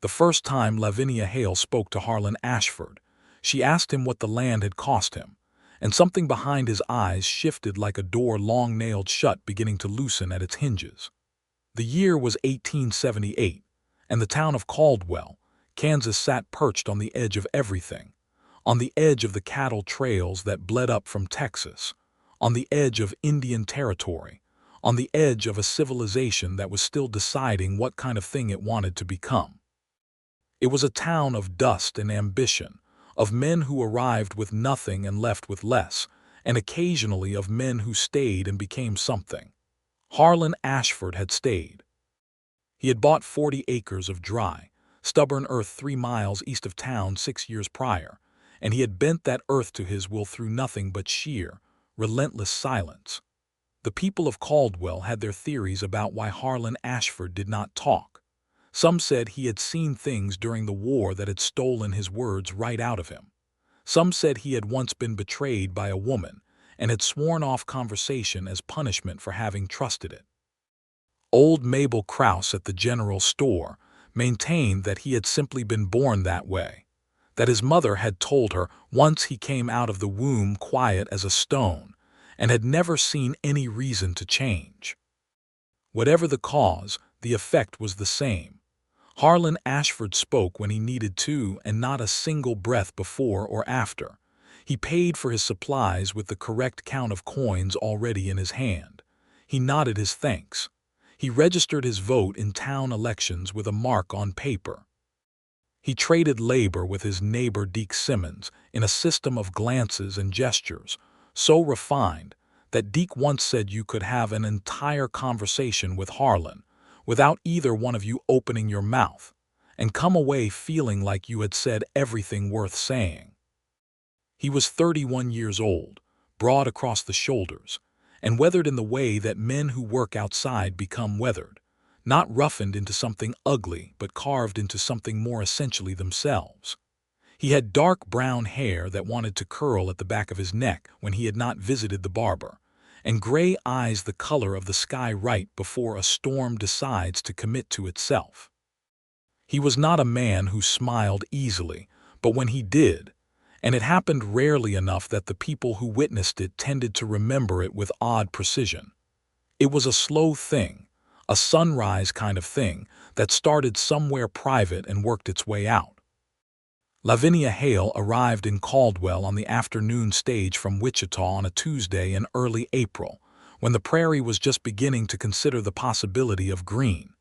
The first time Lavinia Hale spoke to Harlan Ashford, she asked him what the land had cost him, and something behind his eyes shifted like a door long nailed shut beginning to loosen at its hinges. The year was 1878, and the town of Caldwell, Kansas sat perched on the edge of everything, on the edge of the cattle trails that bled up from Texas, on the edge of Indian territory, on the edge of a civilization that was still deciding what kind of thing it wanted to become. It was a town of dust and ambition, of men who arrived with nothing and left with less, and occasionally of men who stayed and became something. Harlan Ashford had stayed. He had bought 40 acres of dry, stubborn earth 3 miles east of town 6 years prior, and he had bent that earth to his will through nothing but sheer, relentless silence. The people of Caldwell had their theories about why Harlan Ashford did not talk. Some said he had seen things during the war that had stolen his words right out of him. Some said he had once been betrayed by a woman and had sworn off conversation as punishment for having trusted it. Old Mabel Krause at the general store maintained that he had simply been born that way, that his mother had told her once he came out of the womb quiet as a stone and had never seen any reason to change. Whatever the cause, the effect was the same. Harlan Ashford spoke when he needed to and not a single breath before or after. He paid for his supplies with the correct count of coins already in his hand. He nodded his thanks. He registered his vote in town elections with a mark on paper. He traded labor with his neighbor Deke Simmons in a system of glances and gestures, so refined that Deke once said you could have an entire conversation with Harlan without either one of you opening your mouth, and come away feeling like you had said everything worth saying. He was 31 years old, broad across the shoulders, and weathered in the way that men who work outside become weathered, not roughened into something ugly but carved into something more essentially themselves. He had dark brown hair that wanted to curl at the back of his neck when he had not visited the barber, and gray eyes the color of the sky right before a storm decides to commit to itself. He was not a man who smiled easily, but when he did, and it happened rarely enough that the people who witnessed it tended to remember it with odd precision. It was a slow thing, a sunrise kind of thing that started somewhere private and worked its way out. Lavinia Hale arrived in Caldwell on the afternoon stage from Wichita on a Tuesday in early April, when the prairie was just beginning to consider the possibility of green.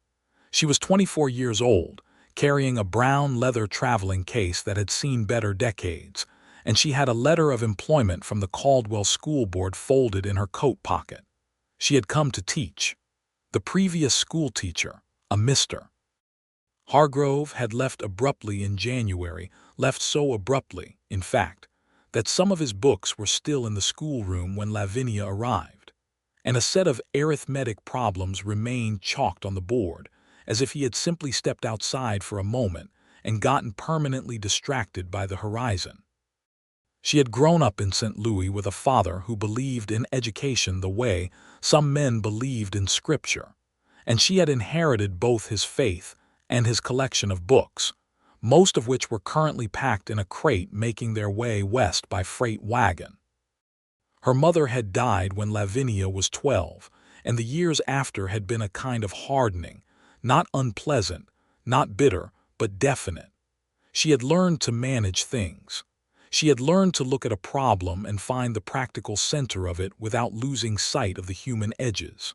She was 24 years old, carrying a brown leather traveling case that had seen better decades, and she had a letter of employment from the Caldwell School Board folded in her coat pocket. She had come to teach. The previous school teacher, a Mr. Hargrove, had left abruptly in January, left so abruptly, in fact, that some of his books were still in the schoolroom when Lavinia arrived, and a set of arithmetic problems remained chalked on the board, as if he had simply stepped outside for a moment and gotten permanently distracted by the horizon. She had grown up in St. Louis with a father who believed in education the way some men believed in Scripture, and she had inherited both his faith and his collection of books, most of which were currently packed in a crate making their way west by freight wagon. Her mother had died when Lavinia was 12, and the years after had been a kind of hardening, not unpleasant, not bitter, but definite. She had learned to manage things. She had learned to look at a problem and find the practical center of it without losing sight of the human edges.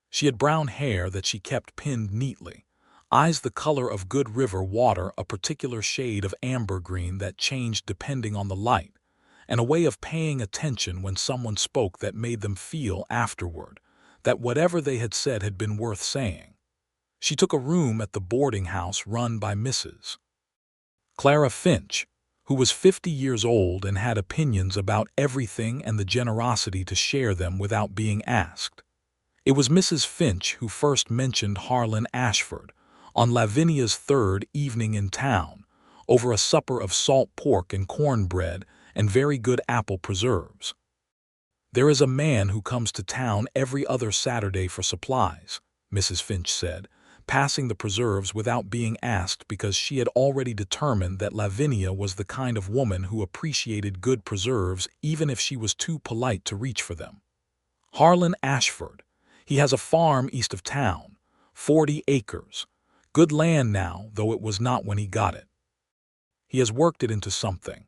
She had brown hair that she kept pinned neatly, eyes the color of good river water, a particular shade of amber green that changed depending on the light, and a way of paying attention when someone spoke that made them feel afterward that whatever they had said had been worth saying. She took a room at the boarding house run by Mrs. Clara Finch, who was 50 years old and had opinions about everything and the generosity to share them without being asked. It was Mrs. Finch who first mentioned Harlan Ashford on Lavinia's third evening in town, over a supper of salt pork and cornbread and very good apple preserves. "There is a man who comes to town every other Saturday for supplies," Mrs. Finch said, passing the preserves without being asked because she had already determined that Lavinia was the kind of woman who appreciated good preserves even if she was too polite to reach for them. Harlan Ashford. He has a farm east of town, 40 acres. Good land now, though it was not when he got it. He has worked it into something.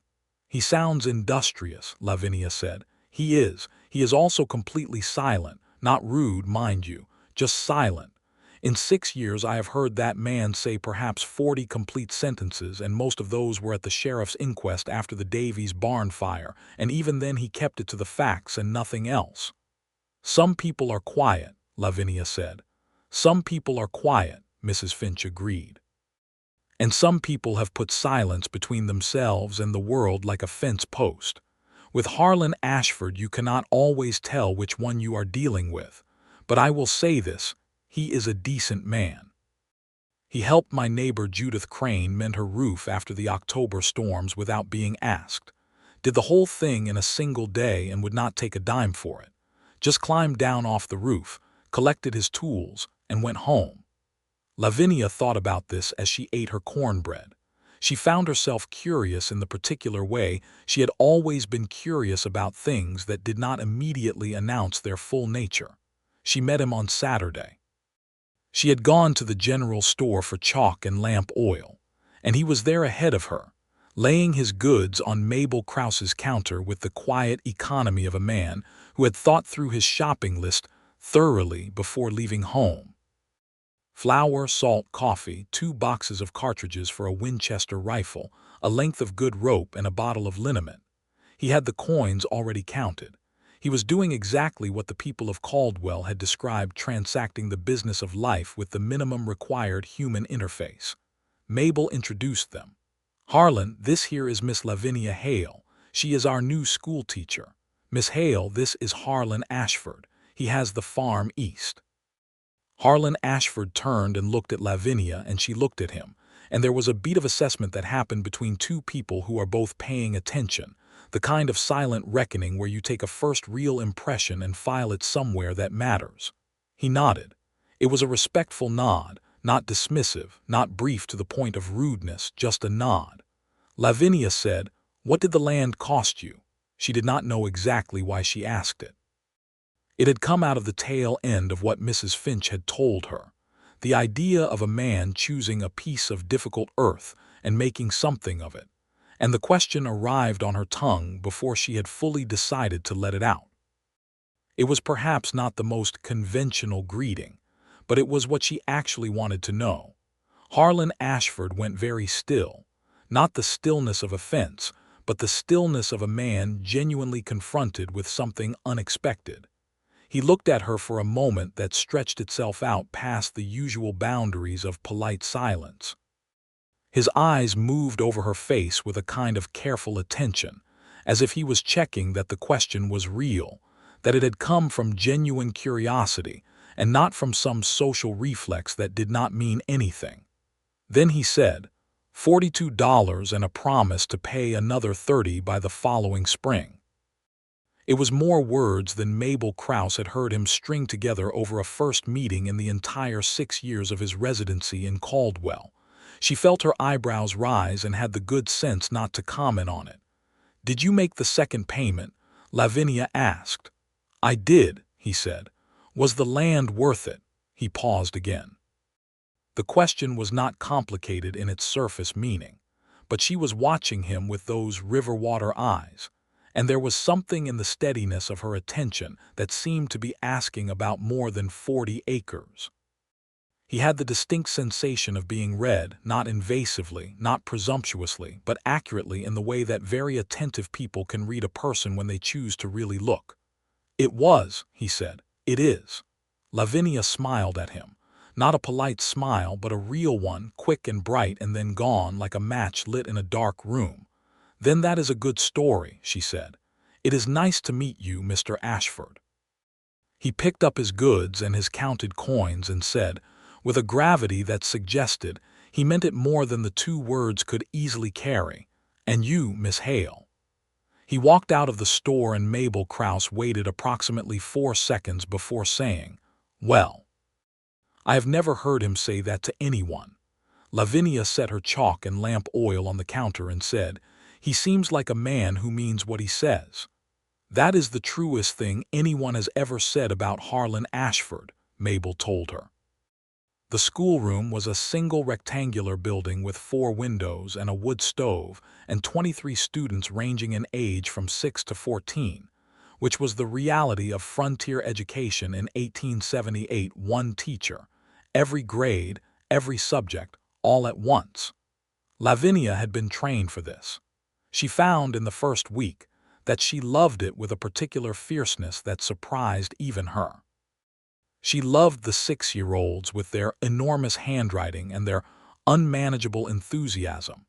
He sounds industrious, Lavinia said. He is. He is also completely silent, not rude, mind you, just silent. In 6 years I have heard that man say perhaps 40 complete sentences, and most of those were at the sheriff's inquest after the Davies barn fire, and even then he kept it to the facts and nothing else. Some people are quiet, Lavinia said. Some people are quiet, Mrs. Finch agreed. And some people have put silence between themselves and the world like a fence post. With Harlan Ashford you cannot always tell which one you are dealing with, but I will say this, he is a decent man. He helped my neighbor Judith Crane mend her roof after the October storms without being asked. Did the whole thing in a single day and would not take a dime for it. Just climbed down off the roof, collected his tools, and went home. Lavinia thought about this as she ate her cornbread. She found herself curious in the particular way she had always been curious about things that did not immediately announce their full nature. She met him on Saturday. She had gone to the general store for chalk and lamp oil, and he was there ahead of her, laying his goods on Mabel Krause's counter with the quiet economy of a man who had thought through his shopping list thoroughly before leaving home. Flour, salt, coffee, 2 boxes of cartridges for a Winchester rifle, a length of good rope, and a bottle of liniment. He had the coins already counted. He was doing exactly what the people of Caldwell had described, transacting the business of life with the minimum required human interface. Mabel introduced them. Harlan, this here is Miss Lavinia Hale. She is our new schoolteacher. Miss Hale, this is Harlan Ashford. He has the farm east. Harlan Ashford turned and looked at Lavinia, and she looked at him, and there was a beat of assessment that happened between two people who are both paying attention, the kind of silent reckoning where you take a first real impression and file it somewhere that matters. He nodded. It was a respectful nod, not dismissive, not brief to the point of rudeness, just a nod. Lavinia said, "What did the land cost you?" She did not know exactly why she asked it. It had come out of the tail end of what Mrs. Finch had told her. The idea of a man choosing a piece of difficult earth and making something of it. And the question arrived on her tongue before she had fully decided to let it out. It was perhaps not the most conventional greeting, but it was what she actually wanted to know. Harlan Ashford went very still, not the stillness of offense, but the stillness of a man genuinely confronted with something unexpected. He looked at her for a moment that stretched itself out past the usual boundaries of polite silence. His eyes moved over her face with a kind of careful attention, as if he was checking that the question was real, that it had come from genuine curiosity and not from some social reflex that did not mean anything. Then he said, $42 and a promise to pay another $30 by the following spring. It was more words than Mabel Krause had heard him string together over a first meeting in the entire 6 years of his residency in Caldwell. She felt her eyebrows rise and had the good sense not to comment on it. "Did you make the second payment?" Lavinia asked. "I did," he said. "Was the land worth it?" He paused again. The question was not complicated in its surface meaning, but she was watching him with those river-water eyes, and there was something in the steadiness of her attention that seemed to be asking about more than 40 acres. He had the distinct sensation of being read, not invasively, not presumptuously, but accurately in the way that very attentive people can read a person when they choose to really look. "It was," he said. "It is." Lavinia smiled at him. Not a polite smile, but a real one, quick and bright and then gone like a match lit in a dark room. "Then that is a good story," she said. "It is nice to meet you, Mr. Ashford." He picked up his goods and his counted coins and said, with a gravity that suggested he meant it more than the 2 words could easily carry, "And you, Miss Hale." He walked out of the store and Mabel Krause waited approximately 4 seconds before saying, "Well." I have never heard him say that to anyone. Lavinia set her chalk and lamp oil on the counter and said, "He seems like a man who means what he says." "That is the truest thing anyone has ever said about Harlan Ashford," Mabel told her. The schoolroom was a single rectangular building with 4 windows and a wood stove and 23 students ranging in age from 6 to 14, which was the reality of frontier education in 1878. One teacher, every grade, every subject, all at once. Lavinia had been trained for this. She found in the first week that she loved it with a particular fierceness that surprised even her. She loved the 6-year-olds with their enormous handwriting and their unmanageable enthusiasm,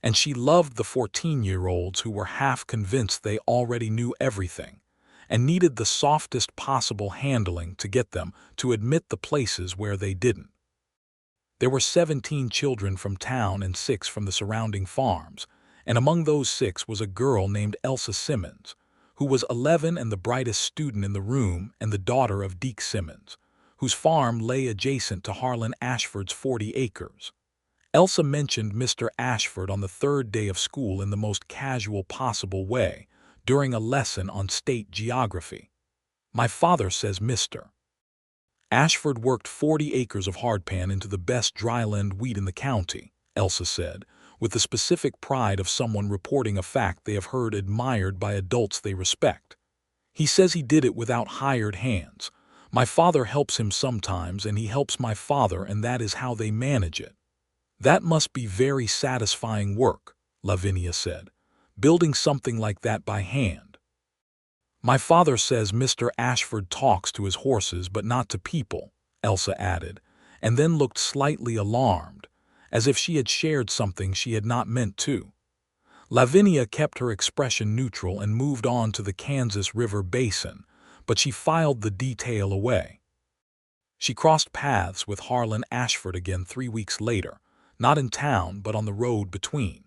and she loved the 14-year-olds who were half convinced they already knew everything and needed the softest possible handling to get them to admit the places where they didn't. There were 17 children from town and 6 from the surrounding farms, and among those 6 was a girl named Elsa Simmons, who was 11 and the brightest student in the room and the daughter of Deke Simmons, whose farm lay adjacent to Harlan Ashford's 40 acres. Elsa mentioned Mr. Ashford on the 3rd day of school in the most casual possible way, during a lesson on state geography. "My father says Mr. Ashford worked 40 acres of hardpan into the best dryland wheat in the county," Elsa said, with the specific pride of someone reporting a fact they have heard admired by adults they respect. "He says he did it without hired hands. My father helps him sometimes and he helps my father, and that is how they manage it." "That must be very satisfying work," Lavinia said, "building something like that by hand." "My father says Mr. Ashford talks to his horses but not to people," Elsa added, and then looked slightly alarmed, as if she had shared something she had not meant to. Lavinia kept her expression neutral and moved on to the Kansas River basin, but she filed the detail away. She crossed paths with Harlan Ashford again 3 weeks later, not in town but on the road between.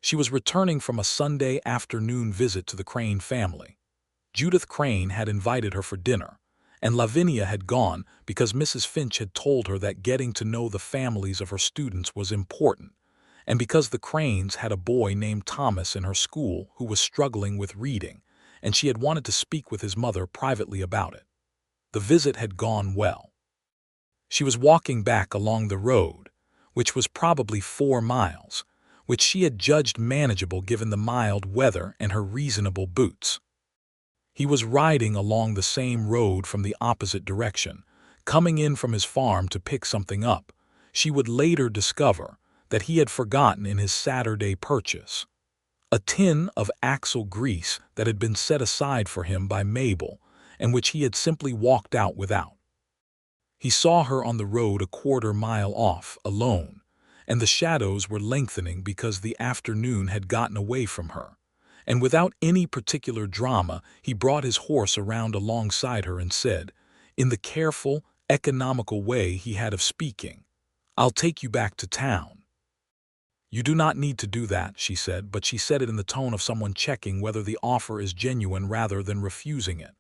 She was returning from a Sunday afternoon visit to the Crane family. Judith Crane had invited her for dinner, and Lavinia had gone because Mrs. Finch had told her that getting to know the families of her students was important, and because the Cranes had a boy named Thomas in her school who was struggling with reading, and she had wanted to speak with his mother privately about it. The visit had gone well. She was walking back along the road, which was probably 4 miles, which she had judged manageable given the mild weather and her reasonable boots. He was riding along the same road from the opposite direction, coming in from his farm to pick something up. She would later discover that he had forgotten in his Saturday purchase a tin of axle grease that had been set aside for him by Mabel and which he had simply walked out without. He saw her on the road a 1/4 mile off, alone, and the shadows were lengthening because the afternoon had gotten away from her. And without any particular drama, he brought his horse around alongside her and said, in the careful, economical way he had of speaking, "I'll take you back to town." "You do not need to do that," she said, but she said it in the tone of someone checking whether the offer is genuine rather than refusing it.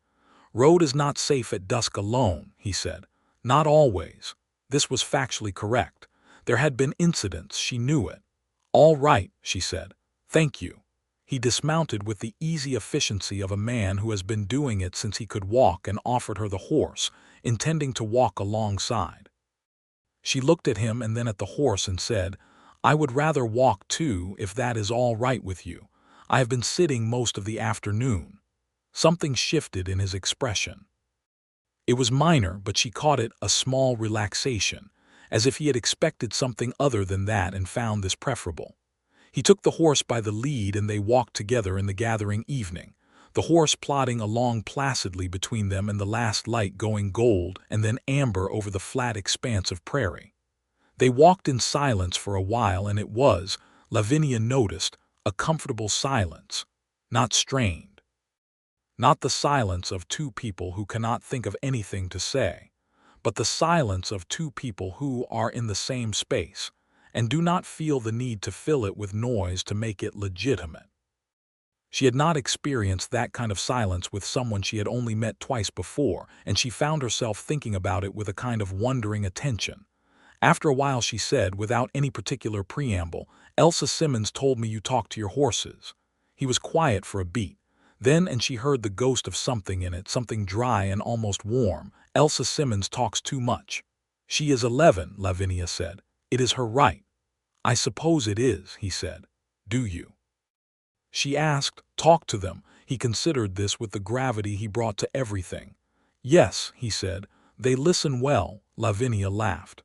"Road is not safe at dusk alone," he said. "Not always." This was factually correct. There had been incidents, she knew it. "All right," she said. "Thank you." He dismounted with the easy efficiency of a man who has been doing it since he could walk and offered her the horse, intending to walk alongside. She looked at him and then at the horse and said, "I would rather walk too, if that is all right with you. I have been sitting most of the afternoon." Something shifted in his expression. It was minor, but she caught it a small relaxation, as if he had expected something other than that and found this preferable. He took the horse by the lead and they walked together in the gathering evening, the horse plodding along placidly between them and the last light going gold and then amber over the flat expanse of prairie. They walked in silence for a while, and it was, Lavinia noticed, a comfortable silence, not strained. Not the silence of 2 people who cannot think of anything to say, but the silence of 2 people who are in the same space and do not feel the need to fill it with noise to make it legitimate. She had not experienced that kind of silence with someone she had only met twice before, and she found herself thinking about it with a kind of wondering attention. After a while she said, without any particular preamble, "Elsa Simmons told me you talked to your horses." He was quiet for a beat. Then, and she heard the ghost of something in it, something dry and almost warm. "Elsa Simmons talks too much." "She is 11, Lavinia said. "It is her right." "I suppose it is," he said. "Do you?" She asked. "Talk to them." He considered this with the gravity he brought to everything. "Yes," he said. "They listen well." Lavinia laughed.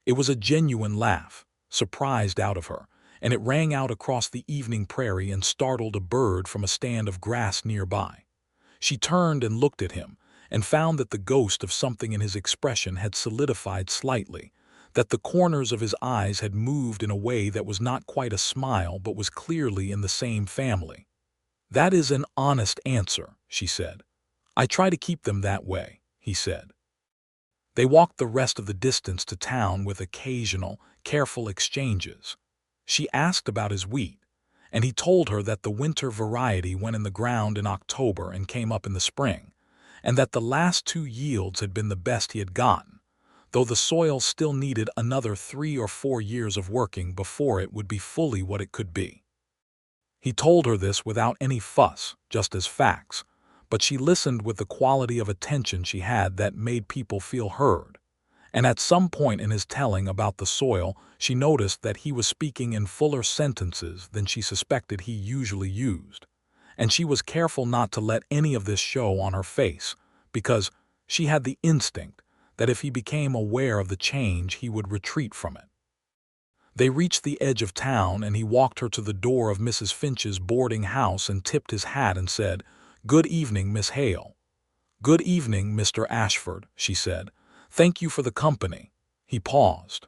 It was a genuine laugh, surprised out of her, and it rang out across the evening prairie and startled a bird from a stand of grass nearby. She turned and looked at him, and found that the ghost of something in his expression had solidified slightly, that the corners of his eyes had moved in a way that was not quite a smile but was clearly in the same family. "That is an honest answer," she said. "I try to keep them that way," he said. They walked the rest of the distance to town with occasional, careful exchanges. She asked about his wheat, and he told her that the winter variety went in the ground in October and came up in the spring, and that the last 2 yields had been the best he had gotten, though the soil still needed another 3 or 4 years of working before it would be fully what it could be. He told her this without any fuss, just as facts, but she listened with the quality of attention she had that made people feel heard. And at some point in his telling about the soil, she noticed that he was speaking in fuller sentences than she suspected he usually used. And she was careful not to let any of this show on her face, because she had the instinct that if he became aware of the change, he would retreat from it. They reached the edge of town, and he walked her to the door of Mrs. Finch's boarding house and tipped his hat and said, "Good evening, Miss Hale." "Good evening, Mr. Ashford," she said. "Thank you for the company." He paused.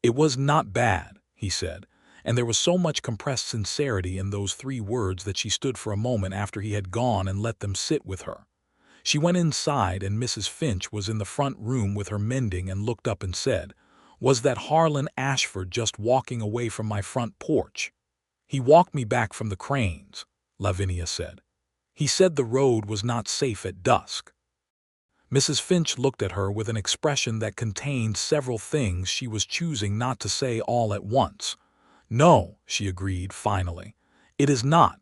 "It was not bad," he said, and there was so much compressed sincerity in those 3 words that she stood for a moment after he had gone and let them sit with her. She went inside, and Mrs. Finch was in the front room with her mending and looked up and said, "Was that Harlan Ashford just walking away from my front porch?" "He walked me back from the Cranes," Lavinia said. "He said the road was not safe at dusk." Mrs. Finch looked at her with an expression that contained several things she was choosing not to say all at once. "No," she agreed finally. "It is not."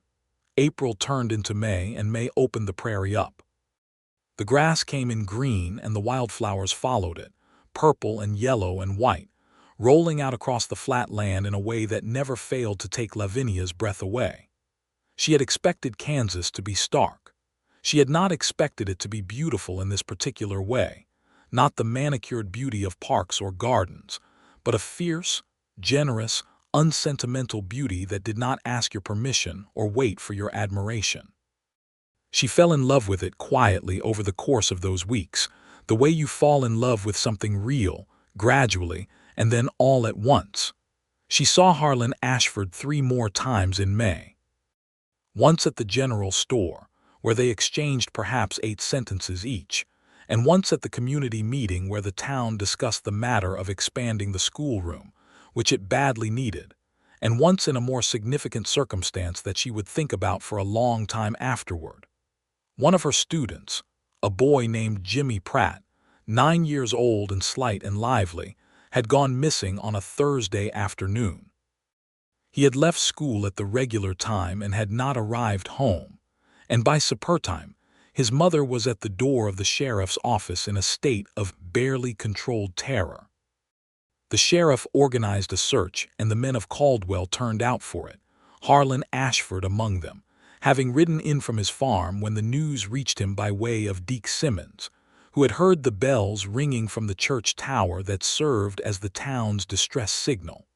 April turned into May, and May opened the prairie up. The grass came in green, and the wildflowers followed it, purple and yellow and white, rolling out across the flat land in a way that never failed to take Lavinia's breath away. She had expected Kansas to be stark. She had not expected it to be beautiful in this particular way, not the manicured beauty of parks or gardens, but a fierce, generous, unsentimental beauty that did not ask your permission or wait for your admiration. She fell in love with it quietly over the course of those weeks, the way you fall in love with something real, gradually, and then all at once. She saw Harlan Ashford 3 more times in May. Once at the general store, where they exchanged perhaps 8 sentences each, and once at the community meeting where the town discussed the matter of expanding the schoolroom, which it badly needed, and once in a more significant circumstance that she would think about for a long time afterward. One of her students, a boy named Jimmy Pratt, 9 years old and slight and lively, had gone missing on a Thursday afternoon. He had left school at the regular time and had not arrived home, and by supper time, his mother was at the door of the sheriff's office in a state of barely controlled terror. The sheriff organized a search, and the men of Caldwell turned out for it, Harlan Ashford among them, having ridden in from his farm when the news reached him by way of Deke Simmons, who had heard the bells ringing from the church tower that served as the town's distress signal.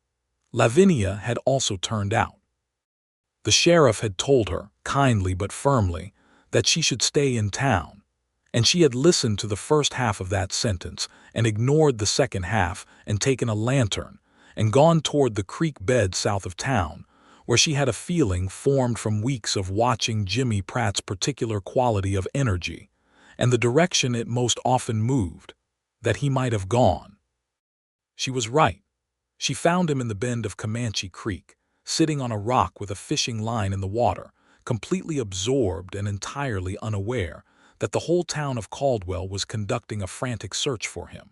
Lavinia had also turned out. The sheriff had told her, kindly but firmly, that she should stay in town, and she had listened to the first half of that sentence and ignored the second half and taken a lantern and gone toward the creek bed south of town, where she had a feeling formed from weeks of watching Jimmy Pratt's particular quality of energy and the direction it most often moved, that he might have gone. She was right. She found him in the bend of Comanche Creek, sitting on a rock with a fishing line in the water, completely absorbed and entirely unaware that the whole town of Caldwell was conducting a frantic search for him.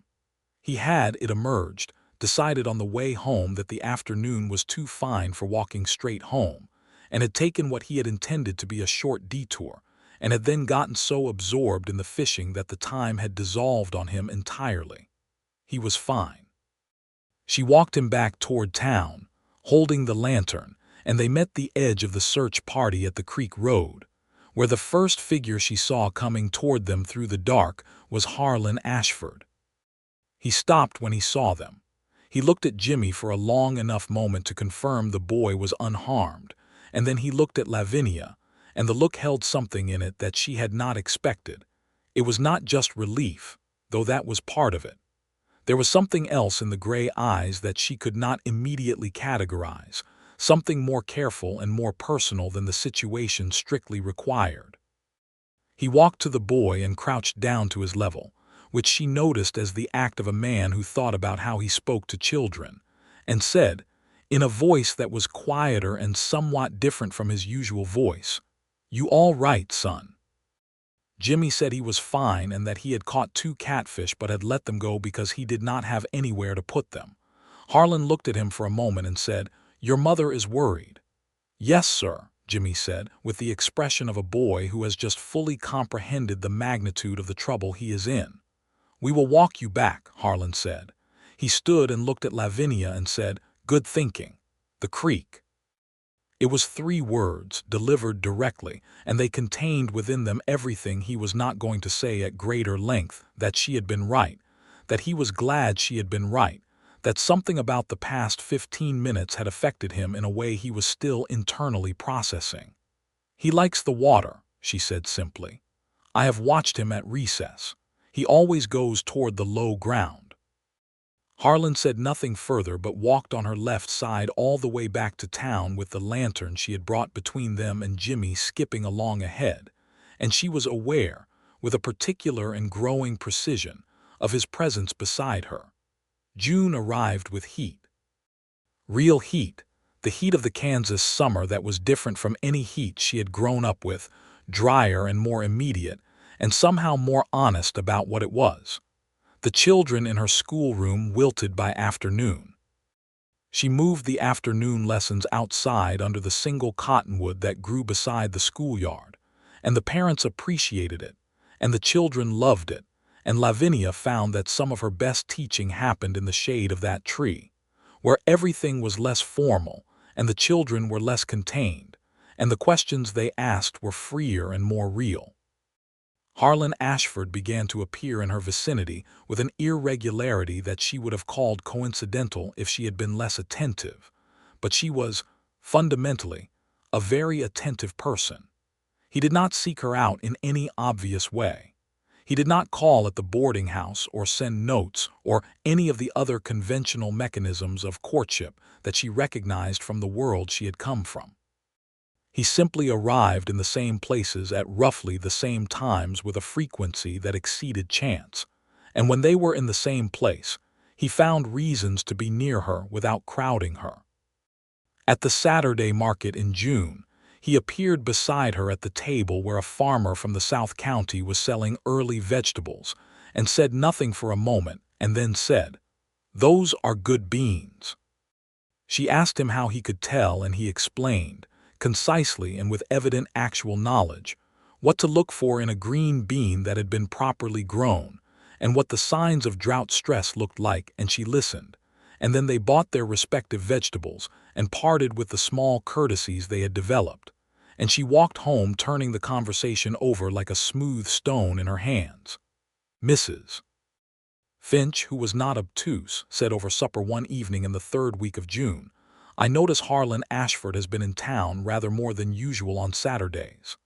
He had, it emerged, decided on the way home that the afternoon was too fine for walking straight home, and had taken what he had intended to be a short detour, and had then gotten so absorbed in the fishing that the time had dissolved on him entirely. He was fine. She walked him back toward town, holding the lantern, and they met the edge of the search party at the creek road, where the first figure she saw coming toward them through the dark was Harlan Ashford. He stopped when he saw them. He looked at Jimmy for a long enough moment to confirm the boy was unharmed, and then he looked at Lavinia, and the look held something in it that she had not expected. It was not just relief, though that was part of it. There was something else in the gray eyes that she could not immediately categorize, something more careful and more personal than the situation strictly required. He walked to the boy and crouched down to his level, which she noticed as the act of a man who thought about how he spoke to children, and said, in a voice that was quieter and somewhat different from his usual voice, "You all right, son?" Jimmy said he was fine and that he had caught 2 catfish but had let them go because he did not have anywhere to put them. Harlan looked at him for a moment and said, "Your mother is worried." "Yes, sir," Jimmy said, with the expression of a boy who has just fully comprehended the magnitude of the trouble he is in. "We will walk you back," Harlan said. He stood and looked at Lavinia and said, "Good thinking. The creek." It was 3 words, delivered directly, and they contained within them everything he was not going to say at greater length, that she had been right, that he was glad she had been right, that something about the past 15 minutes had affected him in a way he was still internally processing. "He likes the water," she said simply. "I have watched him at recess. He always goes toward the low ground." Harlan said nothing further but walked on her left side all the way back to town with the lantern she had brought between them and Jimmy skipping along ahead, and she was aware, with a particular and growing precision, of his presence beside her. June arrived with heat. Real heat, the heat of the Kansas summer that was different from any heat she had grown up with, drier and more immediate, and somehow more honest about what it was. The children in her schoolroom wilted by afternoon. She moved the afternoon lessons outside under the single cottonwood that grew beside the schoolyard, and the parents appreciated it, and the children loved it, and Lavinia found that some of her best teaching happened in the shade of that tree, where everything was less formal, and the children were less contained, and the questions they asked were freer and more real. Harlan Ashford began to appear in her vicinity with an irregularity that she would have called coincidental if she had been less attentive, but she was, fundamentally, a very attentive person. He did not seek her out in any obvious way. He did not call at the boarding house or send notes or any of the other conventional mechanisms of courtship that she recognized from the world she had come from. He simply arrived in the same places at roughly the same times with a frequency that exceeded chance, and when they were in the same place, he found reasons to be near her without crowding her. At the Saturday market in June, he appeared beside her at the table where a farmer from the South County was selling early vegetables, and said nothing for a moment, and then said, "Those are good beans." She asked him how he could tell, and he explained, concisely and with evident actual knowledge, what to look for in a green bean that had been properly grown, and what the signs of drought stress looked like, and she listened, and then they bought their respective vegetables and parted with the small courtesies they had developed, and she walked home turning the conversation over like a smooth stone in her hands. Mrs. Finch, who was not obtuse, said over supper one evening in the 3rd week of June, "I notice Harlan Ashford has been in town rather more than usual on Saturdays."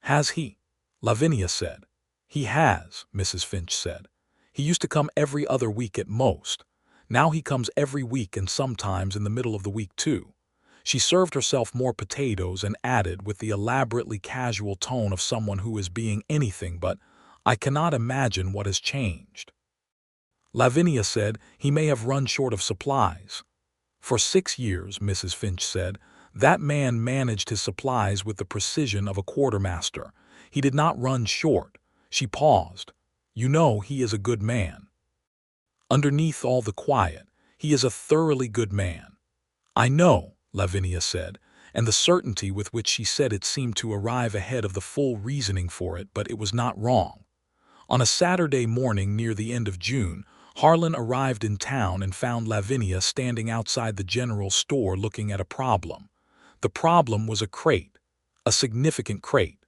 "Has he?" Lavinia said. "He has," Mrs. Finch said. "He used to come every other week at most. Now he comes every week and sometimes in the middle of the week too." She served herself more potatoes and added with the elaborately casual tone of someone who is being anything but, "I cannot imagine what has changed." Lavinia said, "He may have run short of supplies." For 6 years, Mrs. Finch said, that man managed his supplies with the precision of a quartermaster. He did not run short. She paused. You know he is a good man. Underneath all the quiet, he is a thoroughly good man. I know, Lavinia said, and the certainty with which she said it seemed to arrive ahead of the full reasoning for it, but it was not wrong. On a Saturday morning near the end of June, Harlan arrived in town and found Lavinia standing outside the general store looking at a problem. The problem was a crate, a significant crate.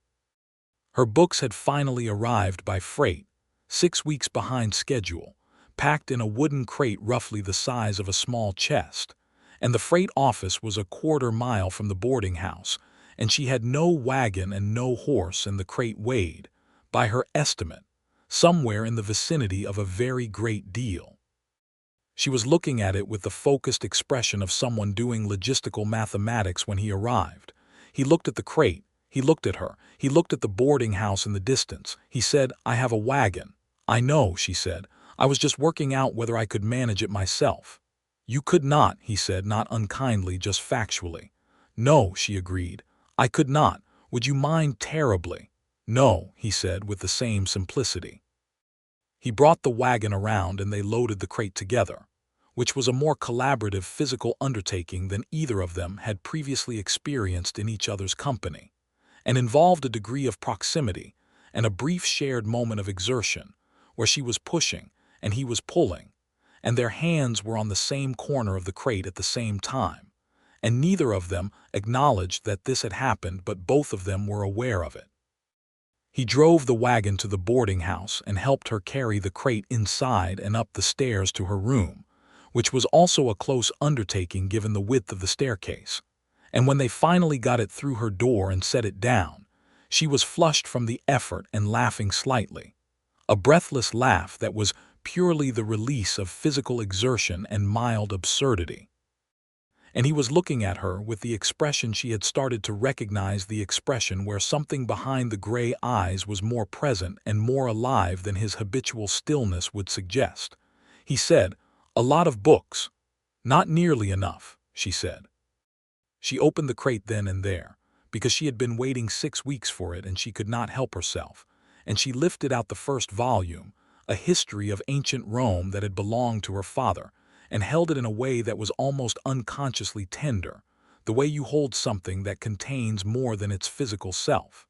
Her books had finally arrived by freight, 6 weeks behind schedule, packed in a wooden crate roughly the size of a small chest, and the freight office was a quarter-mile from the boarding house, and she had no wagon and no horse, and the crate weighed, by her estimate, somewhere in the vicinity of a very great deal. She was looking at it with the focused expression of someone doing logistical mathematics when he arrived. He looked at the crate, he looked at her, he looked at the boarding house in the distance. He said, I have a wagon. I know, she said. I was just working out whether I could manage it myself. You could not, he said, not unkindly, just factually. No, she agreed. I could not. Would you mind terribly? No, he said with the same simplicity. He brought the wagon around and they loaded the crate together, which was a more collaborative physical undertaking than either of them had previously experienced in each other's company, and involved a degree of proximity and a brief shared moment of exertion where she was pushing and he was pulling, and their hands were on the same corner of the crate at the same time, and neither of them acknowledged that this had happened, but both of them were aware of it. He drove the wagon to the boarding house and helped her carry the crate inside and up the stairs to her room, which was also a close undertaking given the width of the staircase. And when they finally got it through her door and set it down, she was flushed from the effort and laughing slightly. A breathless laugh that was purely the release of physical exertion and mild absurdity. And he was looking at her with the expression she had started to recognize, the expression where something behind the gray eyes was more present and more alive than his habitual stillness would suggest. He said, A lot of books. Not nearly enough, she said. She opened the crate then and there, because she had been waiting 6 weeks for it and she could not help herself, and she lifted out the first volume, a history of ancient Rome that had belonged to her father, and held it in a way that was almost unconsciously tender, the way you hold something that contains more than its physical self.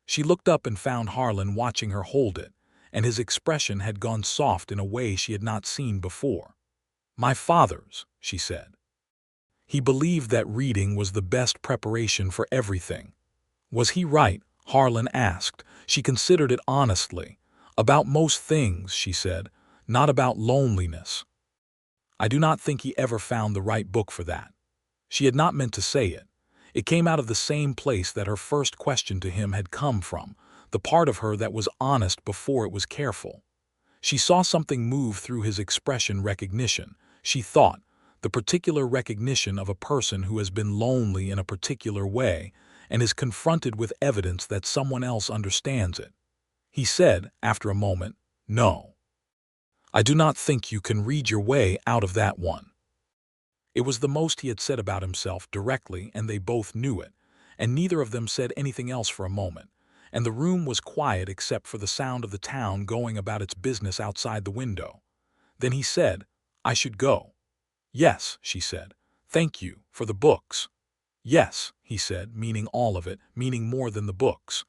She looked up and found Harlan watching her hold it, and his expression had gone soft in a way she had not seen before. My father's, she said. He believed that reading was the best preparation for everything. Was he right? Harlan asked. She considered it honestly. About most things, she said, not about loneliness. I do not think he ever found the right book for that. She had not meant to say it. It came out of the same place that her first question to him had come from, the part of her that was honest before it was careful. She saw something move through his expression, recognition, she thought, the particular recognition of a person who has been lonely in a particular way and is confronted with evidence that someone else understands it. He said, after a moment, No. I do not think you can read your way out of that one. It was the most he had said about himself directly, and they both knew it, and neither of them said anything else for a moment, and the room was quiet except for the sound of the town going about its business outside the window. Then he said, I should go. Yes, she said. Thank you, for the books. Yes, he said, meaning all of it, meaning more than the books.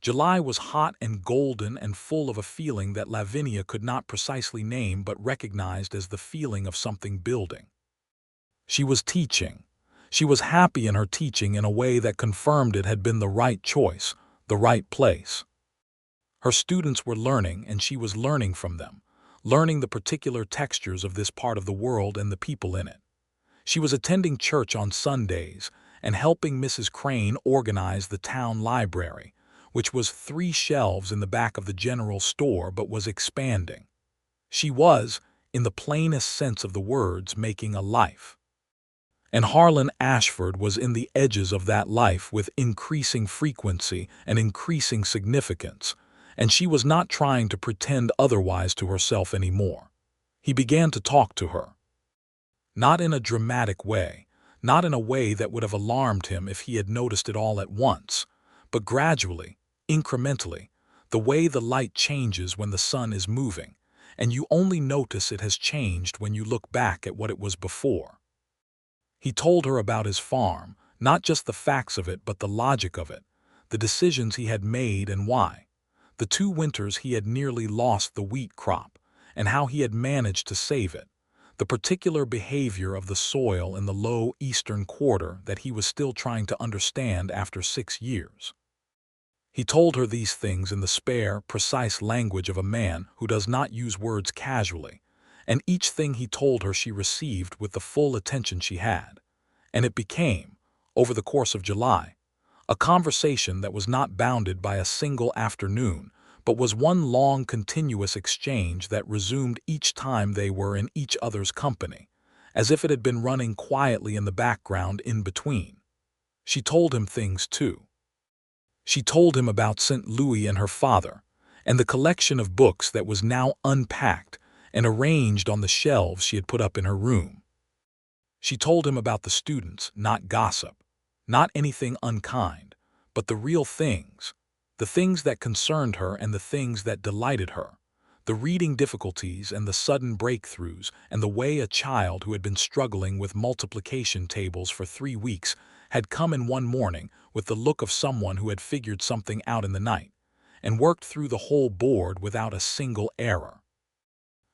July was hot and golden and full of a feeling that Lavinia could not precisely name but recognized as the feeling of something building. She was teaching. She was happy in her teaching in a way that confirmed it had been the right choice, the right place. Her students were learning and she was learning from them, learning the particular textures of this part of the world and the people in it. She was attending church on Sundays and helping Mrs. Crane organize the town library, which was 3 shelves in the back of the general store but was expanding. She was, in the plainest sense of the words, making a life. And Harlan Ashford was in the edges of that life with increasing frequency and increasing significance, and she was not trying to pretend otherwise to herself anymore. He began to talk to her. Not in a dramatic way, not in a way that would have alarmed him if he had noticed it all at once, but gradually, incrementally, the way the light changes when the sun is moving, and you only notice it has changed when you look back at what it was before. He told her about his farm, not just the facts of it but the logic of it, the decisions he had made and why, the 2 winters he had nearly lost the wheat crop, and how he had managed to save it, the particular behavior of the soil in the low eastern quarter that he was still trying to understand after 6 years. He told her these things in the spare, precise language of a man who does not use words casually, and each thing he told her she received with the full attention she had, and it became, over the course of July, a conversation that was not bounded by a single afternoon, but was one long continuous exchange that resumed each time they were in each other's company, as if it had been running quietly in the background in between. She told him things too. She told him about St. Louis and her father, and the collection of books that was now unpacked and arranged on the shelves she had put up in her room. She told him about the students, not gossip, not anything unkind, but the real things, the things that concerned her and the things that delighted her, the reading difficulties and the sudden breakthroughs, and the way a child who had been struggling with multiplication tables for 3 weeks had come in one morning with the look of someone who had figured something out in the night, and worked through the whole board without a single error.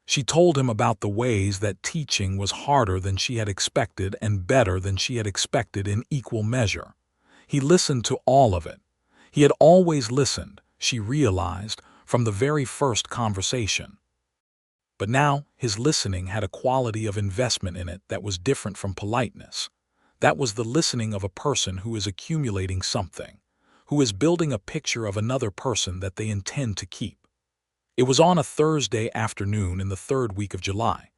She told him about the ways that teaching was harder than she had expected and better than she had expected in equal measure. He listened to all of it. He had always listened, she realized, from the very first conversation. But now his listening had a quality of investment in it that was different from politeness. That was the listening of a person who is accumulating something, who is building a picture of another person that they intend to keep. It was on a Thursday afternoon in the 3rd week of July,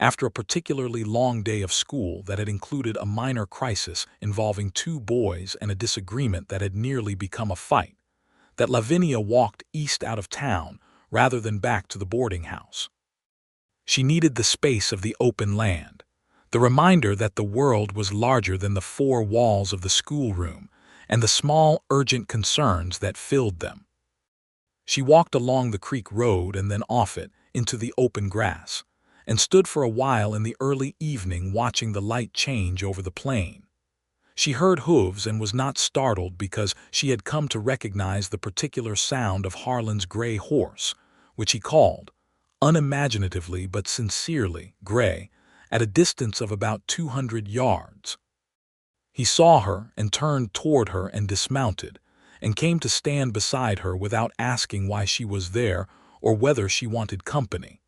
after a particularly long day of school that had included a minor crisis involving 2 boys and a disagreement that had nearly become a fight, that Lavinia walked east out of town rather than back to the boarding house. She needed the space of the open land, the reminder that the world was larger than the 4 walls of the schoolroom and the small, urgent concerns that filled them. She walked along the creek road and then off it into the open grass, and stood for a while in the early evening watching the light change over the plain. She heard hooves and was not startled because she had come to recognize the particular sound of Harlan's gray horse, which he called, unimaginatively but sincerely, gray, at a distance of about 200 yards. He saw her and turned toward her and dismounted, and came to stand beside her without asking why she was there or whether she wanted company,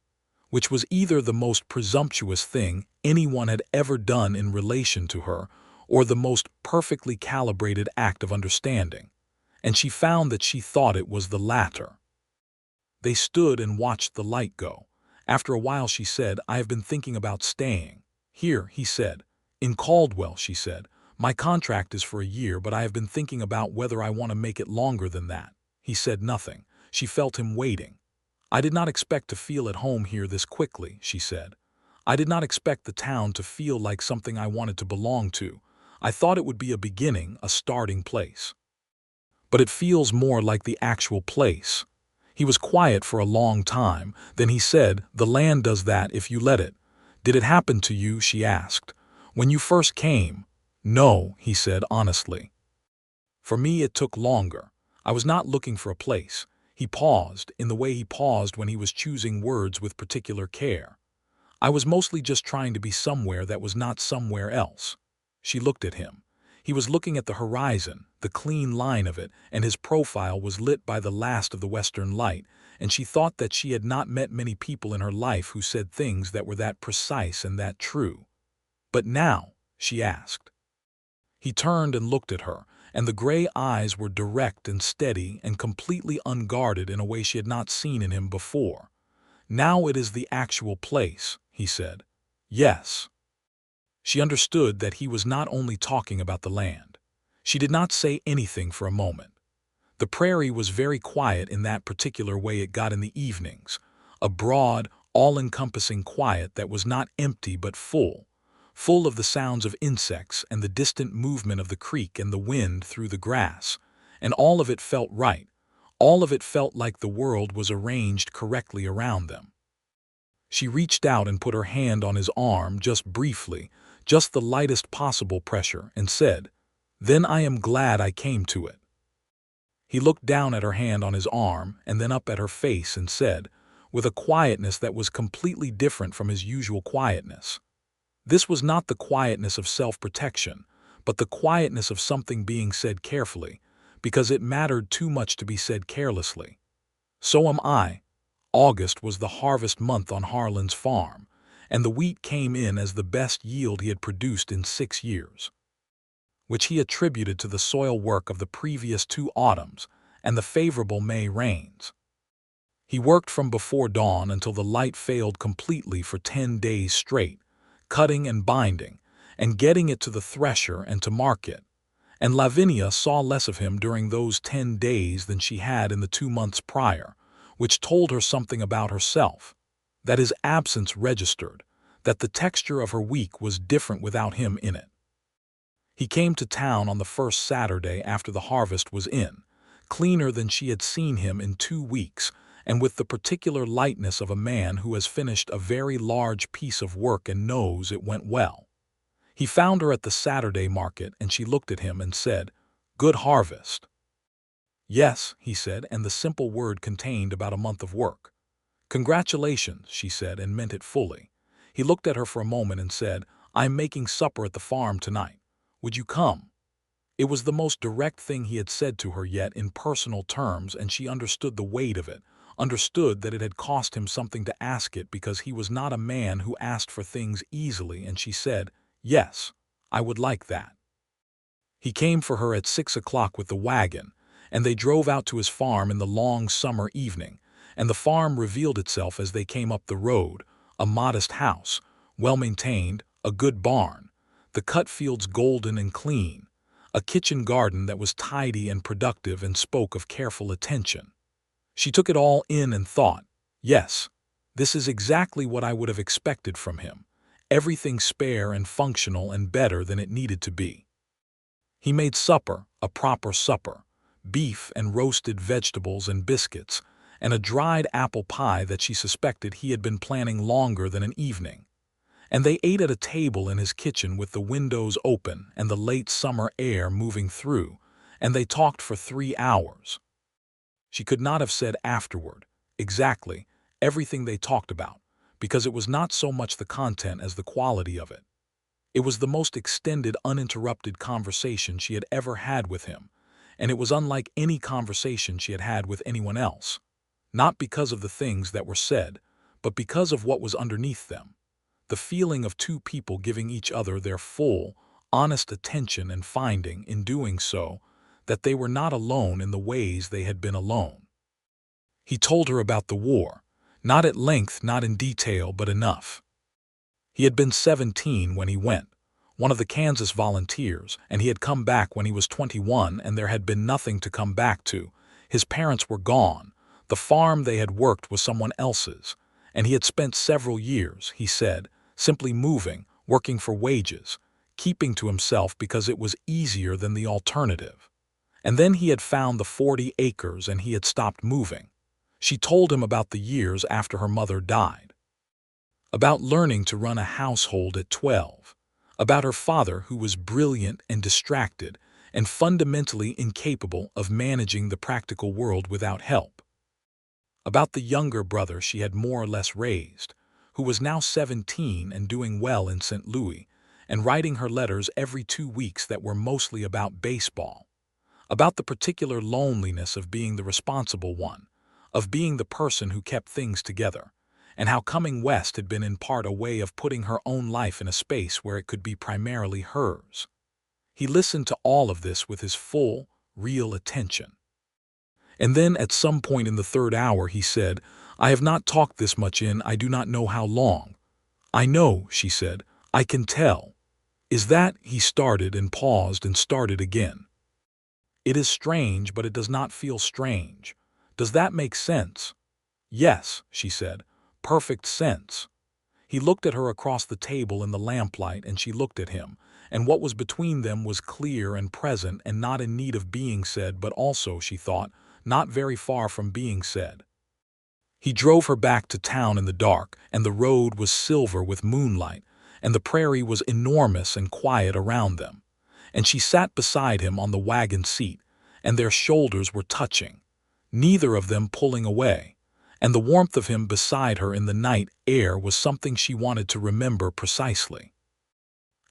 which was either the most presumptuous thing anyone had ever done in relation to her or the most perfectly calibrated act of understanding, and she found that she thought it was the latter. They stood and watched the light go. After a while she said, "I have been thinking about staying here," he said. "In Caldwell," she said. "My contract is for a year, but I have been thinking about whether I want to make it longer than that." He said nothing. She felt him waiting. "I did not expect to feel at home here this quickly," she said. "I did not expect the town to feel like something I wanted to belong to. I thought it would be a beginning, a starting place. But it feels more like the actual place." He was quiet for a long time. Then he said, "The land does that if you let it." "Did it happen to you?" she asked. "When you first came?" "No," he said honestly. "For me it took longer. I was not looking for a place." He paused, in the way he paused when he was choosing words with particular care. "I was mostly just trying to be somewhere that was not somewhere else." She looked at him. He was looking at the horizon, the clean line of it, and his profile was lit by the last of the western light, and she thought that she had not met many people in her life who said things that were that precise and that true. "But now?" she asked. He turned and looked at her, and the gray eyes were direct and steady and completely unguarded in a way she had not seen in him before. "Now it is the actual place," he said. "Yes." She understood that he was not only talking about the land. She did not say anything for a moment. The prairie was very quiet in that particular way it got in the evenings, a broad, all-encompassing quiet that was not empty but full, full of the sounds of insects and the distant movement of the creek and the wind through the grass, and all of it felt right. All of it felt like the world was arranged correctly around them. She reached out and put her hand on his arm just briefly, just the lightest possible pressure, and said, "Then I am glad I came to it." He looked down at her hand on his arm and then up at her face and said, with a quietness that was completely different from his usual quietness. This was not the quietness of self-protection, but the quietness of something being said carefully, because it mattered too much to be said carelessly. "So am I." August was the harvest month on Harlan's farm, and the wheat came in as the best yield he had produced in 6 years, which he attributed to the soil work of the previous 2 autumns and the favorable May rains. He worked from before dawn until the light failed completely for 10 days straight, cutting and binding, and getting it to the thresher and to market, and Lavinia saw less of him during those 10 days than she had in the 2 months prior, which told her something about herself, that his absence registered, that the texture of her week was different without him in it. He came to town on the first Saturday after the harvest was in, cleaner than she had seen him in 2 weeks, and with the particular lightness of a man who has finished a very large piece of work and knows it went well. He found her at the Saturday market, and she looked at him and said, "Good harvest." "Yes," he said, and the simple word contained about a month of work. "Congratulations," she said, and meant it fully. He looked at her for a moment and said, "I'm making supper at the farm tonight. Would you come?" It was the most direct thing he had said to her yet in personal terms, and she understood the weight of it, understood that it had cost him something to ask it because he was not a man who asked for things easily, and she said, "Yes, I would like that." He came for her at 6 o'clock with the wagon, and they drove out to his farm in the long summer evening, and the farm revealed itself as they came up the road, a modest house, well-maintained, a good barn, the cut fields golden and clean, a kitchen garden that was tidy and productive and spoke of careful attention. She took it all in and thought, "Yes, this is exactly what I would have expected from him, everything spare and functional and better than it needed to be." He made supper, a proper supper, beef and roasted vegetables and biscuits, and a dried apple pie that she suspected he had been planning longer than an evening. And they ate at a table in his kitchen with the windows open and the late summer air moving through, and they talked for 3 hours. She could not have said afterward, exactly, everything they talked about, because it was not so much the content as the quality of it. It was the most extended, uninterrupted conversation she had ever had with him, and it was unlike any conversation she had had with anyone else, not because of the things that were said, but because of what was underneath them, the feeling of 2 people giving each other their full, honest attention and finding, in doing so, that they were not alone in the ways they had been alone. He told her about the war, not at length, not in detail, but enough. He had been 17 when he went, one of the Kansas volunteers, and he had come back when he was 21, and there had been nothing to come back to. His parents were gone, the farm they had worked was someone else's, and he had spent several years, he said, simply moving, working for wages, keeping to himself because it was easier than the alternative. And then he had found the 40 acres and he had stopped moving. She told him about the years after her mother died, about learning to run a household at 12, about her father who was brilliant and distracted and fundamentally incapable of managing the practical world without help, about the younger brother she had more or less raised, who was now 17 and doing well in St. Louis, and writing her letters every 2 weeks that were mostly about baseball, about the particular loneliness of being the responsible one, of being the person who kept things together, and how coming west had been in part a way of putting her own life in a space where it could be primarily hers. He listened to all of this with his full, real attention. And then at some point in the 3rd hour he said, "I have not talked this much in I do not know how long." "I know," she said, "I can tell." "Is that—" he started and paused and started again. "It is strange, but it does not feel strange. Does that make sense?" "Yes," she said, "perfect sense." He looked at her across the table in the lamplight, and she looked at him, and what was between them was clear and present and not in need of being said, but also, she thought, not very far from being said. He drove her back to town in the dark, and the road was silver with moonlight, and the prairie was enormous and quiet around them. And she sat beside him on the wagon seat, and their shoulders were touching, neither of them pulling away, and the warmth of him beside her in the night air was something she wanted to remember precisely.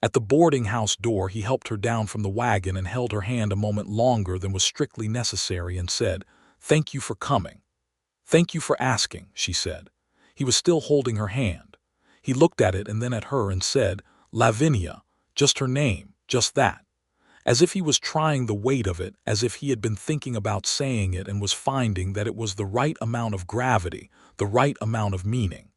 At the boarding house door he helped her down from the wagon and held her hand a moment longer than was strictly necessary and said, "Thank you for coming." "Thank you for asking," she said. He was still holding her hand. He looked at it and then at her and said, "Lavinia," just her name, just that. As if he was trying the weight of it, as if he had been thinking about saying it and was finding that it was the right amount of gravity, the right amount of meaning.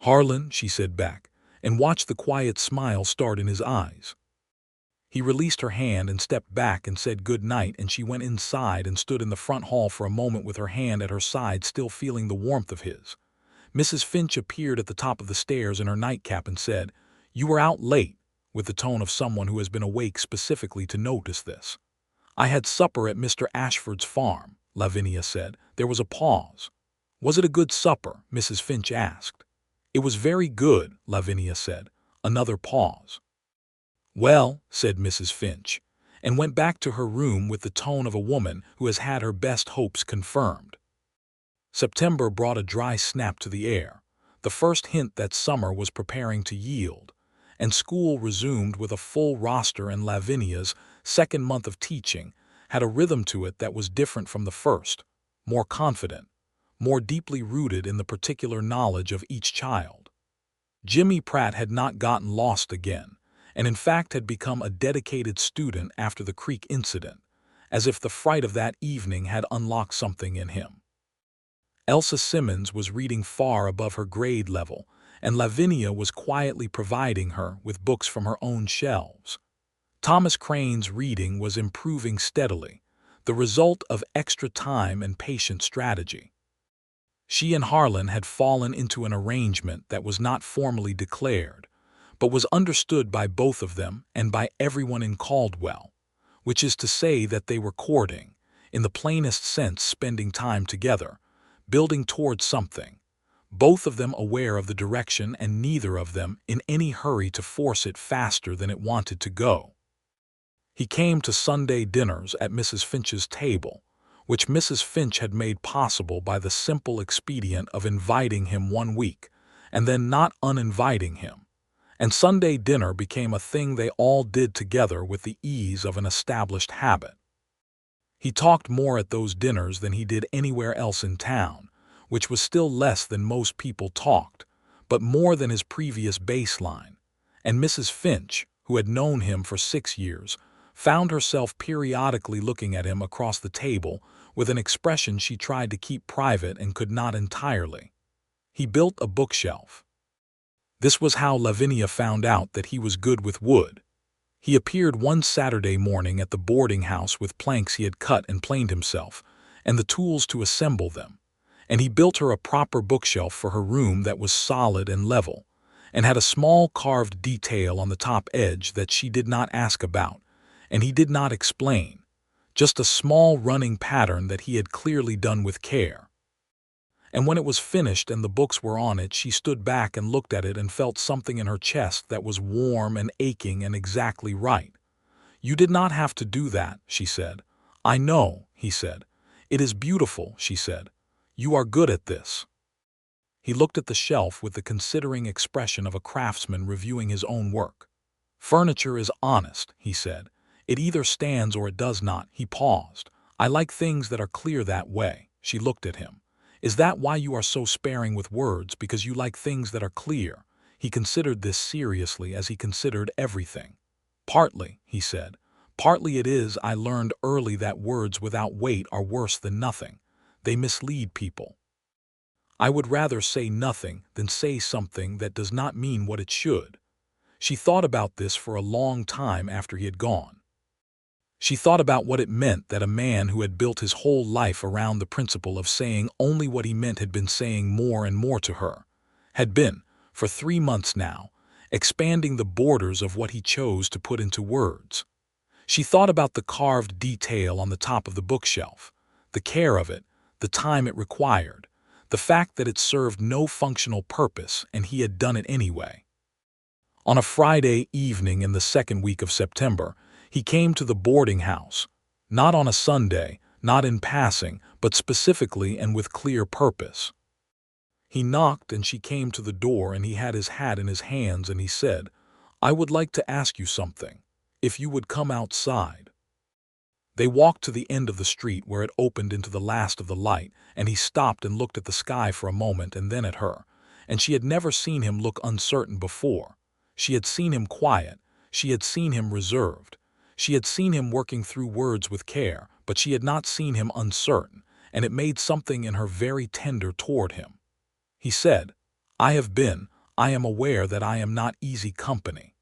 "Harlan," she said back, and watched the quiet smile start in his eyes. He released her hand and stepped back and said good night, and she went inside and stood in the front hall for a moment with her hand at her side, still feeling the warmth of his. Mrs. Finch appeared at the top of the stairs in her nightcap and said, "You were out late," with the tone of someone who has been awake specifically to notice this. "I had supper at Mr. Ashford's farm," Lavinia said. There was a pause. "Was it a good supper?" Mrs. Finch asked. "It was very good," Lavinia said. Another pause. "Well," said Mrs. Finch, and went back to her room with the tone of a woman who has had her best hopes confirmed. September brought a dry snap to the air, the first hint that summer was preparing to yield, and school resumed with a full roster, and Lavinia's second month of teaching had a rhythm to it that was different from the first, more confident, more deeply rooted in the particular knowledge of each child. Jimmy Pratt had not gotten lost again, and in fact had become a dedicated student after the creek incident, as if the fright of that evening had unlocked something in him. Elsa Simmons was reading far above her grade level, and Lavinia was quietly providing her with books from her own shelves. Thomas Crane's reading was improving steadily, the result of extra time and patient strategy. She and Harlan had fallen into an arrangement that was not formally declared, but was understood by both of them and by everyone in Caldwell, which is to say that they were courting, in the plainest sense spending time together, building towards something, both of them aware of the direction and neither of them in any hurry to force it faster than it wanted to go. He came to Sunday dinners at Mrs. Finch's table, which Mrs. Finch had made possible by the simple expedient of inviting him one week and then not uninviting him. And Sunday dinner became a thing they all did together with the ease of an established habit. He talked more at those dinners than he did anywhere else in town, which was still less than most people talked, but more than his previous baseline, and Mrs. Finch, who had known him for 6 years, found herself periodically looking at him across the table with an expression she tried to keep private and could not entirely. He built a bookshelf. This was how Lavinia found out that he was good with wood. He appeared one Saturday morning at the boarding house with planks he had cut and planed himself, and the tools to assemble them, and he built her a proper bookshelf for her room that was solid and level, and had a small carved detail on the top edge that she did not ask about, and he did not explain, just a small running pattern that he had clearly done with care. And when it was finished and the books were on it, she stood back and looked at it and felt something in her chest that was warm and aching and exactly right. "You did not have to do that," she said. "I know," he said. "It is beautiful," she said. "You are good at this." He looked at the shelf with the considering expression of a craftsman reviewing his own work. "Furniture is honest," he said. "It either stands or it does not." He paused. "I like things that are clear that way." She looked at him. "Is that why you are so sparing with words, because you like things that are clear?" He considered this seriously, as he considered everything. "Partly," he said. "Partly it is. I learned early that words without weight are worse than nothing. They mislead people. I would rather say nothing than say something that does not mean what it should." She thought about this for a long time after he had gone. She thought about what it meant that a man who had built his whole life around the principle of saying only what he meant had been saying more and more to her, had been, for 3 months now, expanding the borders of what he chose to put into words. She thought about the carved detail on the top of the bookshelf, the care of it, the time it required, the fact that it served no functional purpose and he had done it anyway. On a Friday evening in the second week of September, he came to the boarding house, not on a Sunday, not in passing, but specifically and with clear purpose. He knocked and she came to the door and he had his hat in his hands and he said, "I would like to ask you something, if you would come outside." They walked to the end of the street where it opened into the last of the light, and he stopped and looked at the sky for a moment and then at her, and she had never seen him look uncertain before. She had seen him quiet, she had seen him reserved, she had seen him working through words with care, but she had not seen him uncertain, and it made something in her very tender toward him. He said, I am aware that I am not easy company.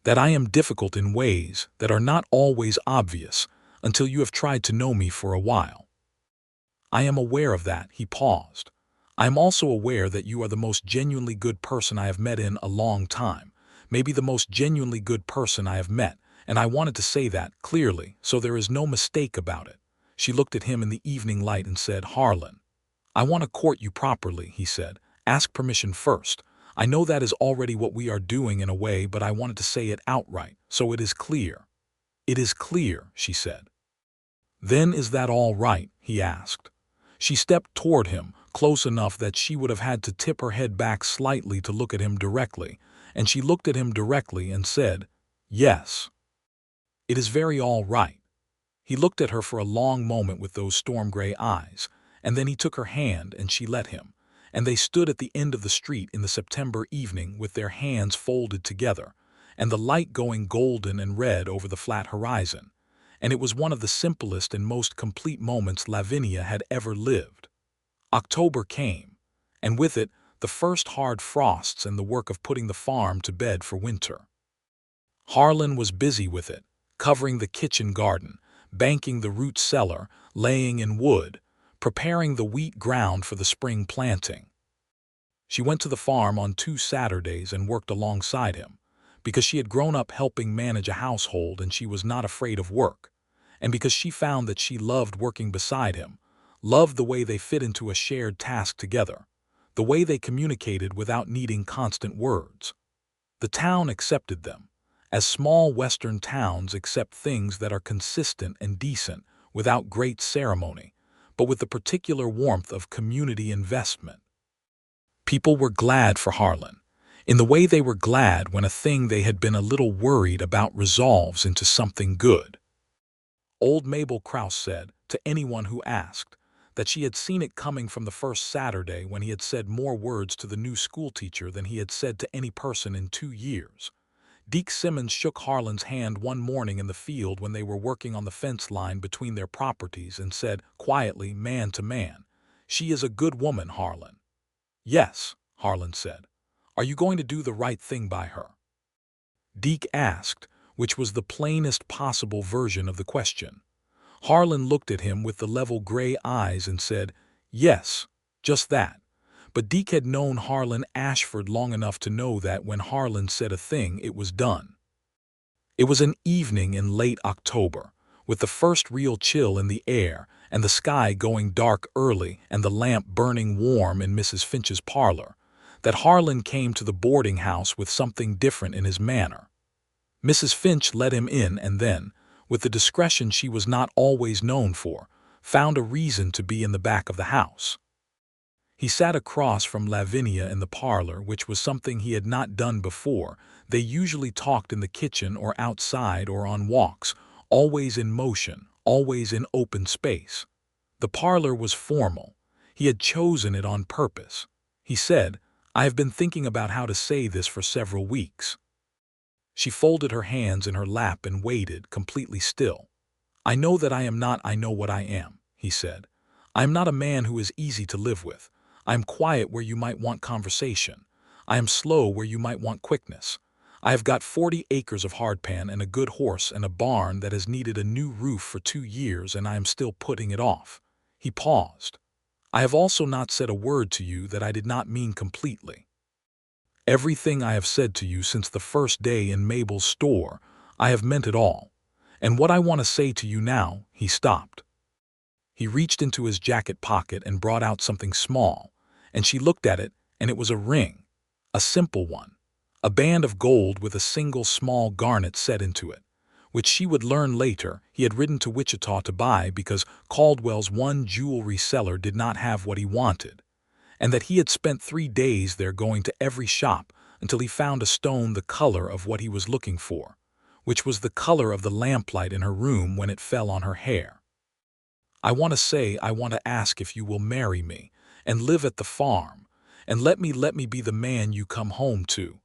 That I am difficult in ways that are not always obvious until you have tried to know me for a while. I am aware of that." He paused. "I am also aware that you are the most genuinely good person I have met in a long time, maybe the most genuinely good person I have met, and I wanted to say that clearly so there is no mistake about it." She looked at him in the evening light and said, "Harlan, I want to court you properly," he said. "Ask permission first. I know that is already what we are doing in a way, but I wanted to say it outright, so it is clear." "It is clear," she said. "Then is that all right?" he asked. She stepped toward him, close enough that she would have had to tip her head back slightly to look at him directly, and she looked at him directly and said, "Yes. It is very all right." He looked at her for a long moment with those storm-gray eyes, and then he took her hand and she let him, and they stood at the end of the street in the September evening with their hands folded together, and the light going golden and red over the flat horizon, and it was one of the simplest and most complete moments Lavinia had ever lived. October came, and with it the first hard frosts and the work of putting the farm to bed for winter. Harlan was busy with it, covering the kitchen garden, banking the root cellar, laying in wood, preparing the wheat ground for the spring planting. She went to the farm on 2 Saturdays and worked alongside him, because she had grown up helping manage a household and she was not afraid of work, and because she found that she loved working beside him, loved the way they fit into a shared task together, the way they communicated without needing constant words. The town accepted them, as small Western towns accept things that are consistent and decent without great ceremony, but with the particular warmth of community investment. People were glad for Harlan, in the way they were glad when a thing they had been a little worried about resolves into something good. Old Mabel Krause said, to anyone who asked, that she had seen it coming from the first Saturday when he had said more words to the new schoolteacher than he had said to any person in 2 years. Deke Simmons shook Harlan's hand one morning in the field when they were working on the fence line between their properties and said, quietly, man to man, "She is a good woman, Harlan." "Yes," Harlan said. "Are you going to do the right thing by her?" Deke asked, which was the plainest possible version of the question. Harlan looked at him with the level gray eyes and said, "Yes, just that." But Deke had known Harlan Ashford long enough to know that when Harlan said a thing, it was done. It was an evening in late October, with the first real chill in the air and the sky going dark early and the lamp burning warm in Mrs. Finch's parlor, that Harlan came to the boarding house with something different in his manner. Mrs. Finch let him in and then, with the discretion she was not always known for, found a reason to be in the back of the house. He sat across from Lavinia in the parlor, which was something he had not done before. They usually talked in the kitchen or outside or on walks, always in motion, always in open space. The parlor was formal. He had chosen it on purpose. He said, "I have been thinking about how to say this for several weeks." She folded her hands in her lap and waited, completely still. "I know that I know what I am," he said. "I am not a man who is easy to live with. I am quiet where you might want conversation. I am slow where you might want quickness. I have got 40 acres of hardpan and a good horse and a barn that has needed a new roof for 2 years and I am still putting it off." He paused. "I have also not said a word to you that I did not mean completely." Everything I have said to you since the first day in Mabel's store, I have meant it all. And what I want to say to you now," he stopped. He reached into his jacket pocket and brought out something small, and she looked at it, and it was a ring, a simple one, a band of gold with a single small garnet set into it, which she would learn later he had ridden to Wichita to buy because Caldwell's one jewelry seller did not have what he wanted, and that he had spent 3 days there going to every shop until he found a stone the color of what he was looking for, which was the color of the lamplight in her room when it fell on her hair. I want to ask if you will marry me and live at the farm and let me be the man you come home to."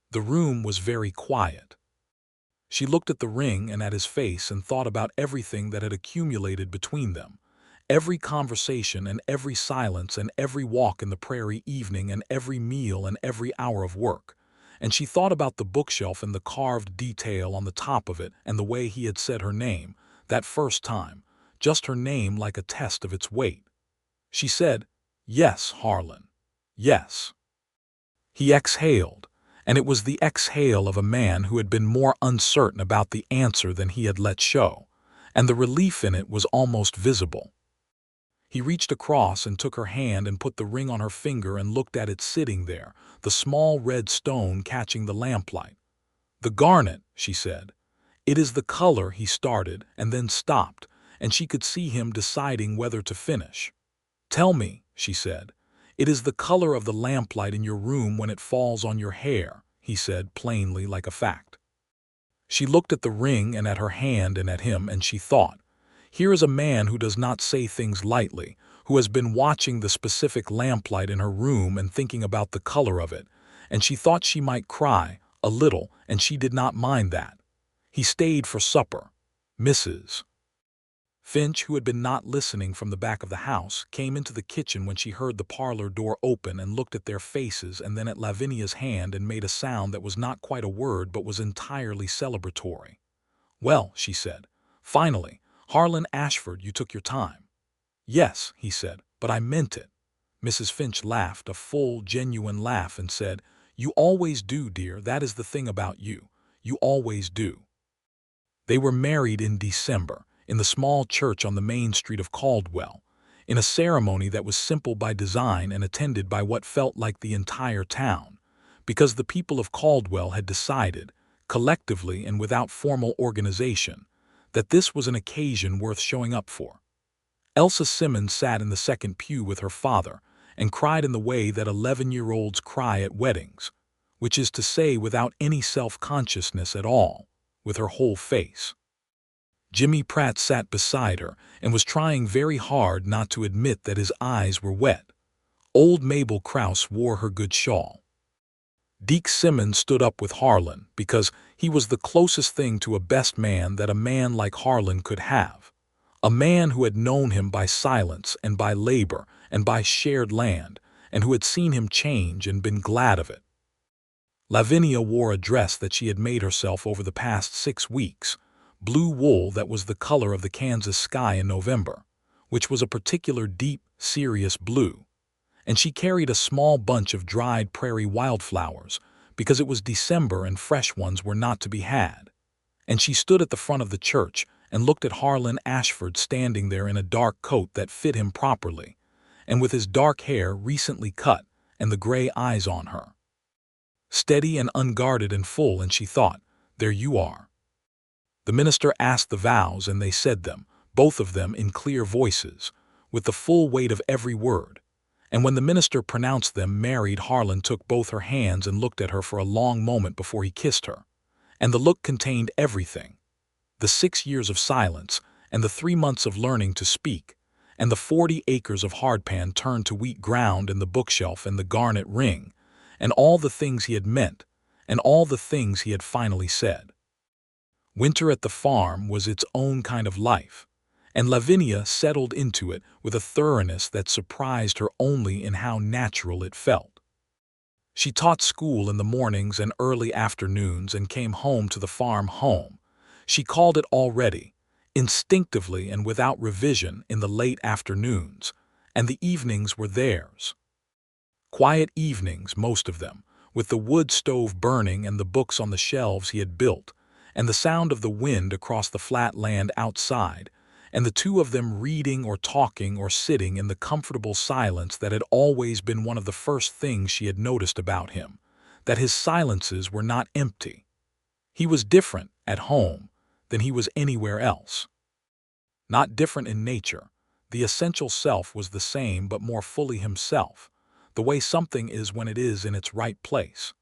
The room was very quiet. She looked at the ring and at his face and thought about everything that had accumulated between them, every conversation and every silence and every walk in the prairie evening and every meal and every hour of work. And she thought about the bookshelf and the carved detail on the top of it and the way he had said her name, that first time, just her name like a test of its weight. She said, "Yes, Harlan. Yes." He exhaled, and it was the exhale of a man who had been more uncertain about the answer than he had let show, and the relief in it was almost visible. He reached across and took her hand and put the ring on her finger and looked at it sitting there, the small red stone catching the lamplight. "The garnet," she said. "It is the color," he started and then stopped, and she could see him deciding whether to finish. "Tell me," she said. "It is the color of the lamplight in your room when it falls on your hair," he said plainly like a fact. She looked at the ring and at her hand and at him, and she thought, here is a man who does not say things lightly, who has been watching the specific lamplight in her room and thinking about the color of it, and she thought she might cry, a little, and she did not mind that. He stayed for supper. Mrs. Finch, who had been not listening from the back of the house, came into the kitchen when she heard the parlor door open and looked at their faces and then at Lavinia's hand and made a sound that was not quite a word but was entirely celebratory. "Well," she said, "finally, Harlan Ashford, you took your time." "Yes," he said, "but I meant it." Mrs. Finch laughed, a full, genuine laugh, and said, "You always do, dear, that is the thing about you. You always do." They were married in December, in the small church on the main street of Caldwell, in a ceremony that was simple by design and attended by what felt like the entire town, because the people of Caldwell had decided, collectively and without formal organization, that this was an occasion worth showing up for. Elsa Simmons sat in the second pew with her father and cried in the way that 11-year-olds cry at weddings, which is to say without any self-consciousness at all, with her whole face. Jimmy Pratt sat beside her and was trying very hard not to admit that his eyes were wet. Old Mabel Krause wore her good shawl. Deke Simmons stood up with Harlan because he was the closest thing to a best man that a man like Harlan could have, a man who had known him by silence and by labor and by shared land, and who had seen him change and been glad of it. Lavinia wore a dress that she had made herself over the past 6 weeks, blue wool that was the color of the Kansas sky in November, which was a particular deep, serious blue, and she carried a small bunch of dried prairie wildflowers because it was December and fresh ones were not to be had, and she stood at the front of the church and looked at Harlan Ashford standing there in a dark coat that fit him properly, and with his dark hair recently cut and the gray eyes on her. Steady and unguarded and full, and she thought, there you are. The minister asked the vows and they said them, both of them in clear voices, with the full weight of every word. And when the minister pronounced them married, Harlan took both her hands and looked at her for a long moment before he kissed her. And the look contained everything. The 6 years of silence, and the 3 months of learning to speak, and the 40 acres of hardpan turned to wheat ground, and the bookshelf and the garnet ring, and all the things he had meant, and all the things he had finally said. Winter at the farm was its own kind of life, and Lavinia settled into it with a thoroughness that surprised her only in how natural it felt. She taught school in the mornings and early afternoons and came home to the farm home. She called it already, instinctively and without revision, in the late afternoons, and the evenings were theirs. Quiet evenings, most of them, with the wood stove burning and the books on the shelves he had built, and the sound of the wind across the flat land outside, and the two of them reading or talking or sitting in the comfortable silence that had always been one of the first things she had noticed about him, that his silences were not empty. He was different at home than he was anywhere else. Not different in nature. The essential self was the same but more fully himself, the way something is when it is in its right place.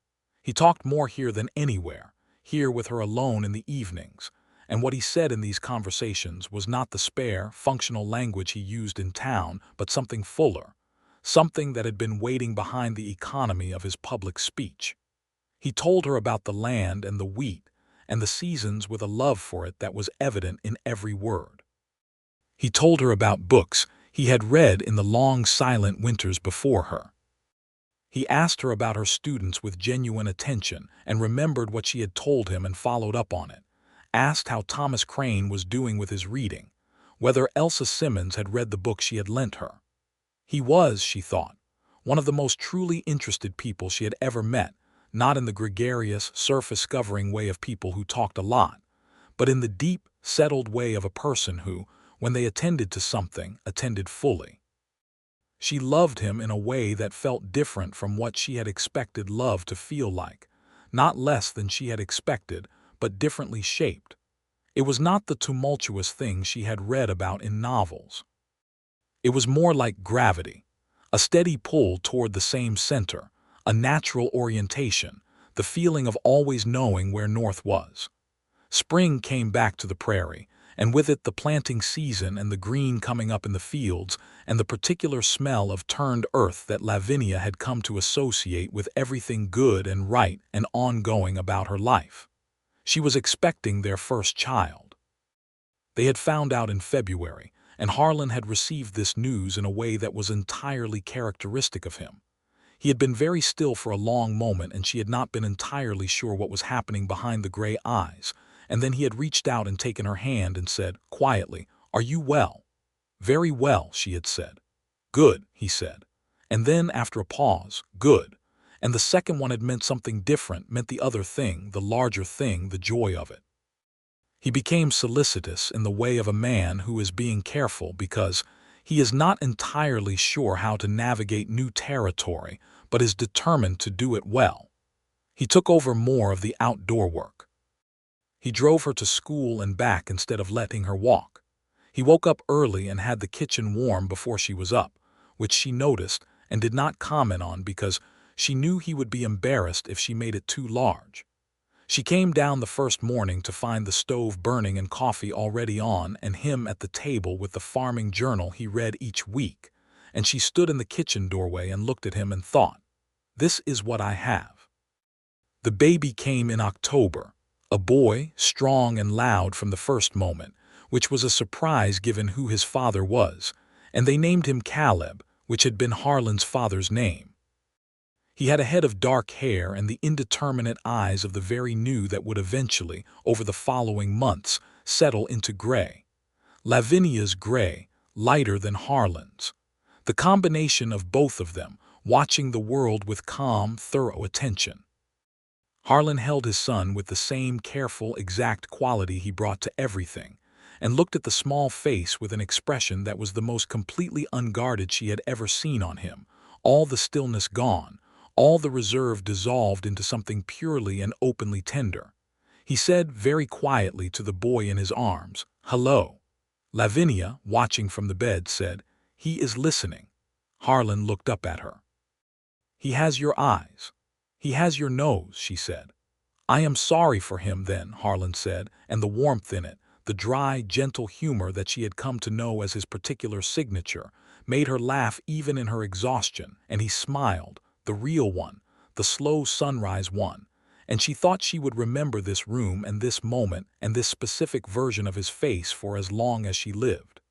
He talked more here than anywhere, here with her alone in the evenings, and what he said in these conversations was not the spare, functional language he used in town, but something fuller, something that had been waiting behind the economy of his public speech. He told her about the land and the wheat and the seasons with a love for it that was evident in every word. He told her about books he had read in the long silent winters before her. He asked her about her students with genuine attention and remembered what she had told him and followed up on it, asked how Thomas Crane was doing with his reading, whether Elsa Simmons had read the book she had lent her. He was, she thought, one of the most truly interested people she had ever met, not in the gregarious, surface-covering way of people who talked a lot, but in the deep, settled way of a person who, when they attended to something, attended fully. She loved him in a way that felt different from what she had expected love to feel like, not less than she had expected, but differently shaped. It was not the tumultuous thing she had read about in novels. It was more like gravity, a steady pull toward the same center, a natural orientation, the feeling of always knowing where north was. Spring came back to the prairie, and with it the planting season and the green coming up in the fields and the particular smell of turned earth that Lavinia had come to associate with everything good and right and ongoing about her life. She was expecting their first child. They had found out in February, and Harlan had received this news in a way that was entirely characteristic of him. He had been very still for a long moment, and she had not been entirely sure what was happening behind the gray eyes, and then he had reached out and taken her hand and said, quietly, "Are you well?" "Very well," she had said. "Good," he said. And then, after a pause, "Good." And the second one had meant something different, meant the other thing, the larger thing, the joy of it. He became solicitous in the way of a man who is being careful because he is not entirely sure how to navigate new territory, but is determined to do it well. He took over more of the outdoor work. He drove her to school and back instead of letting her walk. He woke up early and had the kitchen warm before she was up, which she noticed and did not comment on because she knew he would be embarrassed if she made it too large. She came down the first morning to find the stove burning and coffee already on and him at the table with the farming journal he read each week, and she stood in the kitchen doorway and looked at him and thought, "This is what I have." The baby came in October, a boy, strong and loud from the first moment, which was a surprise given who his father was, and they named him Caleb, which had been Harlan's father's name. He had a head of dark hair and the indeterminate eyes of the very new that would eventually, over the following months, settle into gray. Lavinia's gray, lighter than Harlan's. The combination of both of them, watching the world with calm, thorough attention. Harlan held his son with the same careful, exact quality he brought to everything, and looked at the small face with an expression that was the most completely unguarded she had ever seen on him, all the stillness gone, all the reserve dissolved into something purely and openly tender. He said very quietly to the boy in his arms, "Hello." Lavinia, watching from the bed, said, "He is listening." Harlan looked up at her. "He has your eyes. He has your nose," she said. "I am sorry for him then," Harlan said, and the warmth in it, the dry, gentle humor that she had come to know as his particular signature, made her laugh even in her exhaustion, and he smiled, the real one, the slow sunrise one, and she thought she would remember this room and this moment and this specific version of his face for as long as she lived.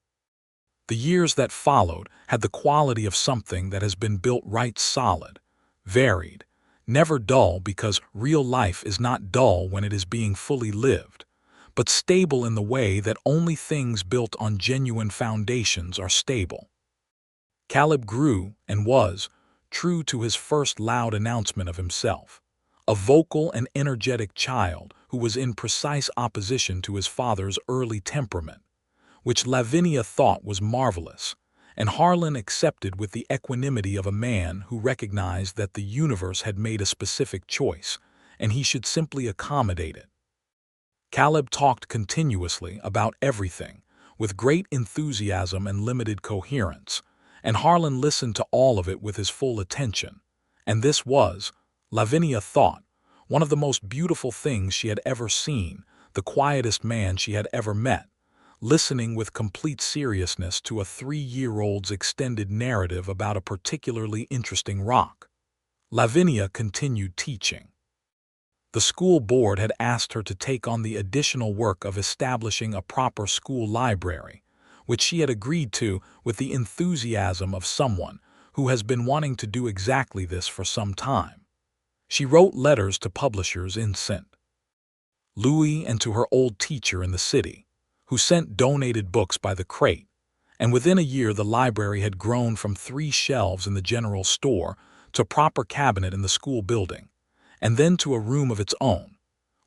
The years that followed had the quality of something that has been built right solid, varied, never dull because real life is not dull when it is being fully lived, but stable in the way that only things built on genuine foundations are stable. Caleb grew and was, true to his first loud announcement of himself. A vocal and energetic child who was in precise opposition to his father's early temperament, which Lavinia thought was marvelous, and Harlan accepted with the equanimity of a man who recognized that the universe had made a specific choice, and he should simply accommodate it. Caleb talked continuously about everything, with great enthusiasm and limited coherence, and Harlan listened to all of it with his full attention. And this was, Lavinia thought, one of the most beautiful things she had ever seen, the quietest man she had ever met, listening with complete seriousness to a 3-year-old's extended narrative about a particularly interesting rock. Lavinia continued teaching. The school board had asked her to take on the additional work of establishing a proper school library, which she had agreed to with the enthusiasm of someone who has been wanting to do exactly this for some time. She wrote letters to publishers in St. Louis and to her old teacher in the city, who sent donated books by the crate, and within a year the library had grown from 3 shelves in the general store to a proper cabinet in the school building, and then to a room of its own,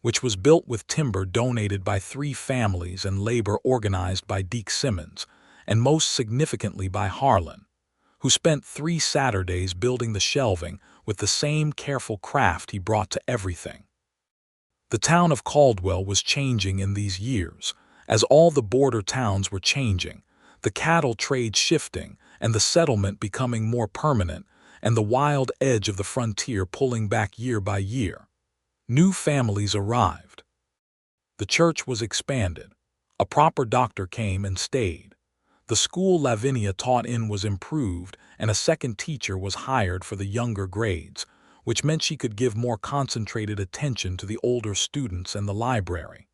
which was built with timber donated by 3 families and labor organized by Deke Simmons, and most significantly by Harlan, who spent 3 Saturdays building the shelving with the same careful craft he brought to everything. The town of Caldwell was changing in these years, as all the border towns were changing, the cattle trade shifting and the settlement becoming more permanent, and the wild edge of the frontier pulling back year by year. New families arrived. The church was expanded. A proper doctor came and stayed. The school Lavinia taught in was improved, and a second teacher was hired for the younger grades, which meant she could give more concentrated attention to the older students and the library.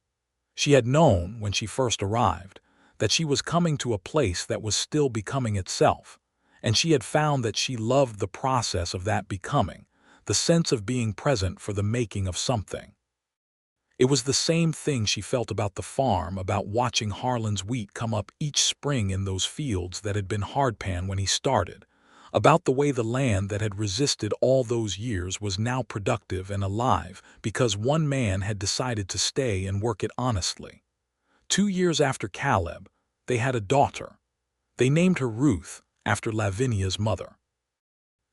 She had known, when she first arrived, that she was coming to a place that was still becoming itself, and she had found that she loved the process of that becoming, the sense of being present for the making of something. It was the same thing she felt about the farm, about watching Harlan's wheat come up each spring in those fields that had been hardpan when he started, about the way the land that had resisted all those years was now productive and alive because one man had decided to stay and work it honestly. 2 years after Caleb, they had a daughter. They named her Ruth, after Lavinia's mother.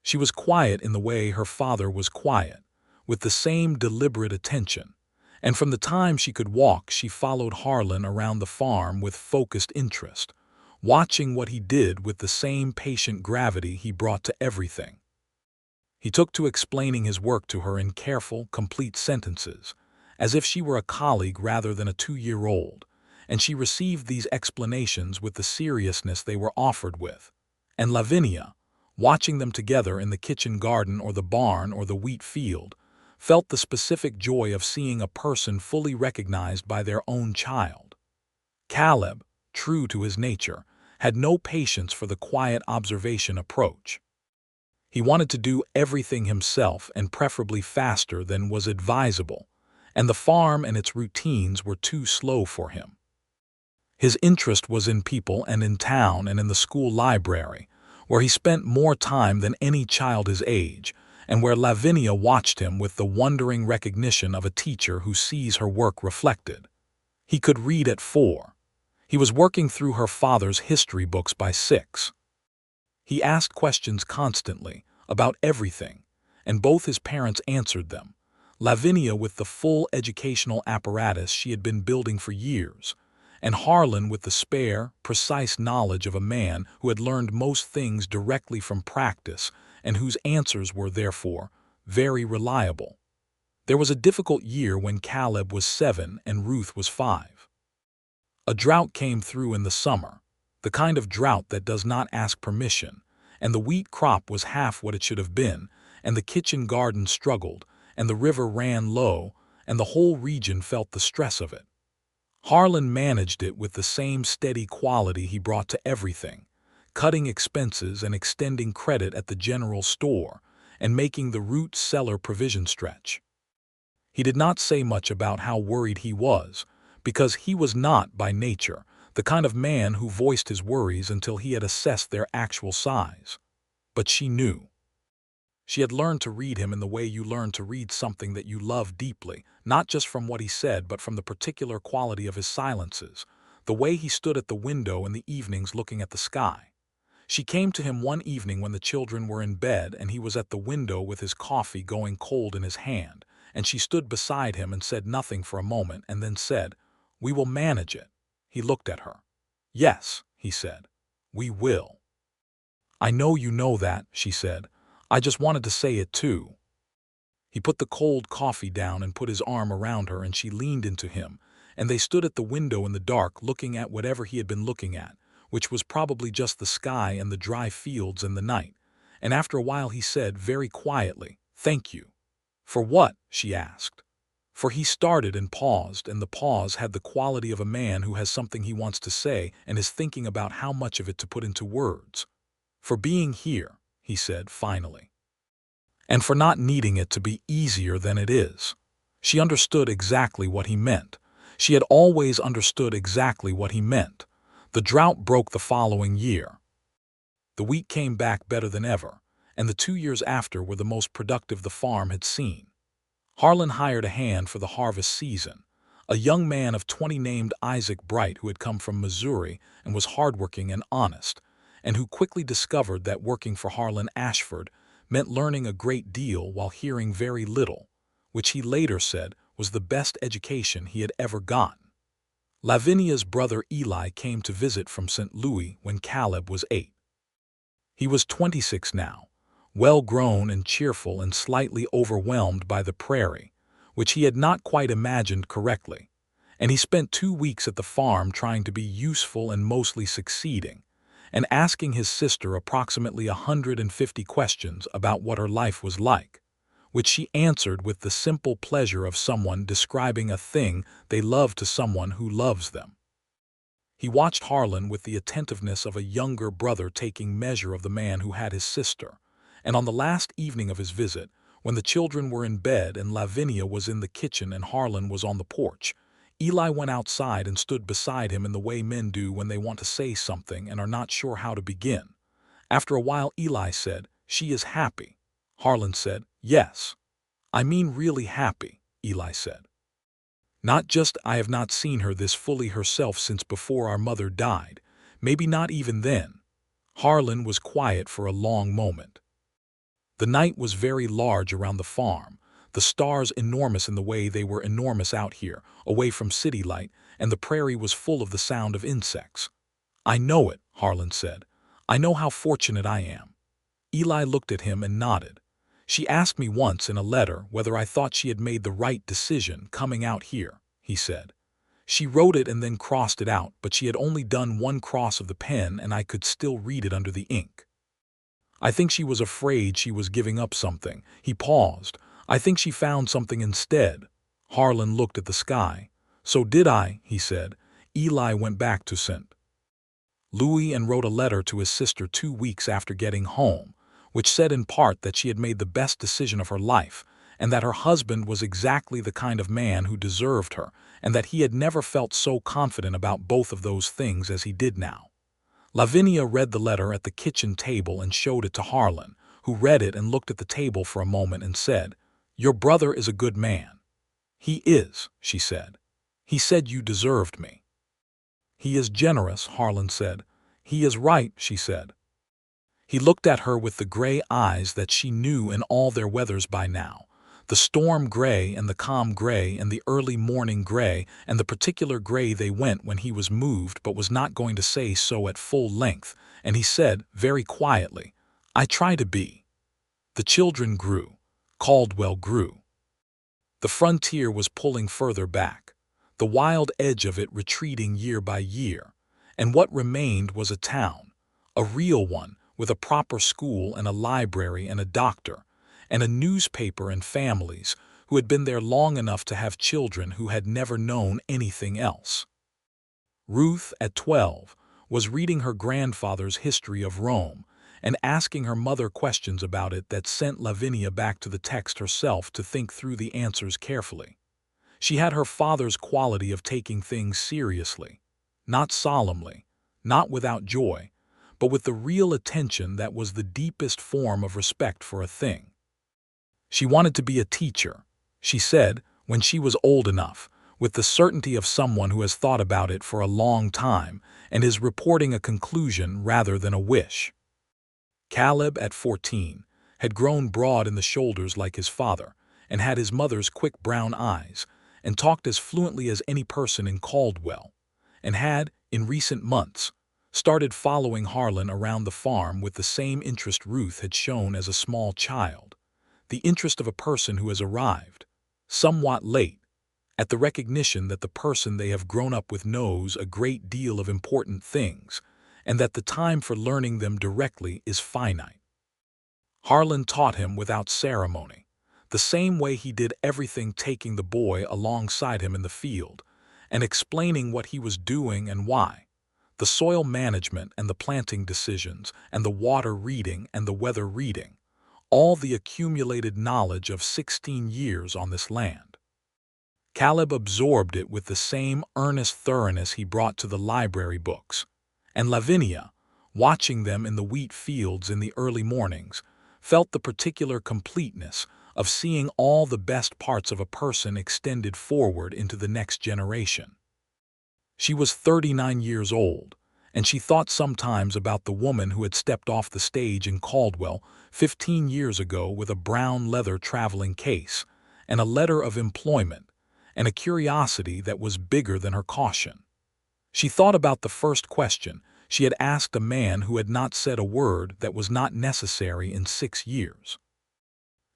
She was quiet in the way her father was quiet, with the same deliberate attention, and from the time she could walk she followed Harlan around the farm with focused interest, watching what he did with the same patient gravity he brought to everything. He took to explaining his work to her in careful, complete sentences, as if she were a colleague rather than a 2-year-old, and she received these explanations with the seriousness they were offered with. And Lavinia, watching them together in the kitchen garden or the barn or the wheat field, felt the specific joy of seeing a person fully recognized by their own child. Caleb, true to his nature, had no patience for the quiet observation approach. He wanted to do everything himself and preferably faster than was advisable, and the farm and its routines were too slow for him. His interest was in people and in town and in the school library, where he spent more time than any child his age, and where Lavinia watched him with the wondering recognition of a teacher who sees her work reflected. He could read at 4. He was working through her father's history books by 6. He asked questions constantly, about everything, and both his parents answered them, Lavinia with the full educational apparatus she had been building for years, and Harlan with the spare, precise knowledge of a man who had learned most things directly from practice and whose answers were, therefore, very reliable. There was a difficult year when Caleb was 7 and Ruth was 5. A drought came through in the summer, the kind of drought that does not ask permission, and the wheat crop was half what it should have been, and the kitchen garden struggled, and the river ran low, and the whole region felt the stress of it. Harlan managed it with the same steady quality he brought to everything, cutting expenses and extending credit at the general store, and making the root cellar provision stretch. He did not say much about how worried he was, because he was not, by nature, the kind of man who voiced his worries until he had assessed their actual size. But she knew. She had learned to read him in the way you learn to read something that you love deeply, not just from what he said but from the particular quality of his silences, the way he stood at the window in the evenings looking at the sky. She came to him one evening when the children were in bed and he was at the window with his coffee going cold in his hand, and she stood beside him and said nothing for a moment and then said, "We will manage it." He looked at her. "Yes," he said, "we will." "I know you know that," she said. "I just wanted to say it too." He put the cold coffee down and put his arm around her, and she leaned into him, and they stood at the window in the dark looking at whatever he had been looking at, which was probably just the sky and the dry fields and the night. And after a while he said very quietly, "Thank you." "For what?" she asked. For he started and paused, and the pause had the quality of a man who has something he wants to say and is thinking about how much of it to put into words. "For being here," he said finally. "And for not needing it to be easier than it is." She understood exactly what he meant. She had always understood exactly what he meant. The drought broke the following year. The wheat came back better than ever, and the 2 years after were the most productive the farm had seen. Harlan hired a hand for the harvest season, a young man of 20 named Isaac Bright who had come from Missouri and was hardworking and honest, and who quickly discovered that working for Harlan Ashford meant learning a great deal while hearing very little, which he later said was the best education he had ever gotten. Lavinia's brother Eli came to visit from St. Louis when Caleb was 8. He was 26 now, well-grown and cheerful and slightly overwhelmed by the prairie, which he had not quite imagined correctly, and he spent 2 weeks at the farm trying to be useful and mostly succeeding, and asking his sister approximately 150 questions about what her life was like, which she answered with the simple pleasure of someone describing a thing they love to someone who loves them. He watched Harlan with the attentiveness of a younger brother taking measure of the man who had his sister, and on the last evening of his visit, when the children were in bed and Lavinia was in the kitchen and Harlan was on the porch, Eli went outside and stood beside him in the way men do when they want to say something and are not sure how to begin. After a while Eli said, "She is happy." Harlan said, "Yes." "I mean really happy," Eli said. "Not just I have not seen her this fully herself since before our mother died, maybe not even then." Harlan was quiet for a long moment. The night was very large around the farm, the stars enormous in the way they were enormous out here, away from city light, and the prairie was full of the sound of insects. "I know it," Harlan said. "I know how fortunate I am." Eli looked at him and nodded. "She asked me once in a letter whether I thought she had made the right decision coming out here," he said. "She wrote it and then crossed it out, but she had only done one cross of the pen and I could still read it under the ink. I think she was afraid she was giving up something." He paused. "I think she found something instead." Harlan looked at the sky. "So did I," he said. Eli went back to St. Louis and wrote a letter to his sister 2 weeks after getting home, which said in part that she had made the best decision of her life, and that her husband was exactly the kind of man who deserved her, and that he had never felt so confident about both of those things as he did now. Lavinia read the letter at the kitchen table and showed it to Harlan, who read it and looked at the table for a moment and said, "Your brother is a good man." "He is," she said. "He said you deserved me." "He is generous," Harlan said. "He is right," she said. He looked at her with the gray eyes that she knew in all their weathers by now, the storm gray and the calm gray and the early morning gray and the particular gray they went when he was moved but was not going to say so at full length, and he said, very quietly, "I try to be." The children grew. Caldwell grew. The frontier was pulling further back, the wild edge of it retreating year by year, and what remained was a town, a real one, with a proper school and a library and a doctor, and a newspaper and families who had been there long enough to have children who had never known anything else. Ruth, at 12, was reading her grandfather's history of Rome and asking her mother questions about it that sent Lavinia back to the text herself to think through the answers carefully. She had her father's quality of taking things seriously, not solemnly, not without joy, but with the real attention that was the deepest form of respect for a thing. She wanted to be a teacher, she said, when she was old enough, with the certainty of someone who has thought about it for a long time and is reporting a conclusion rather than a wish. Caleb, at 14, had grown broad in the shoulders like his father, and had his mother's quick brown eyes, and talked as fluently as any person in Caldwell, and had, in recent months, started following Harlan around the farm with the same interest Ruth had shown as a small child, the interest of a person who has arrived, somewhat late, at the recognition that the person they have grown up with knows a great deal of important things, and that the time for learning them directly is finite. Harlan taught him without ceremony, the same way he did everything, taking the boy alongside him in the field, and explaining what he was doing and why, the soil management and the planting decisions, and the water reading and the weather reading, all the accumulated knowledge of 16 years on this land. Caleb absorbed it with the same earnest thoroughness he brought to the library books, and Lavinia, watching them in the wheat fields in the early mornings, felt the particular completeness of seeing all the best parts of a person extended forward into the next generation. She was 39 years old, and she thought sometimes about the woman who had stepped off the stage in Caldwell 15 years ago with a brown leather traveling case and a letter of employment and a curiosity that was bigger than her caution. She thought about the first question she had asked a man who had not said a word that was not necessary in 6 years.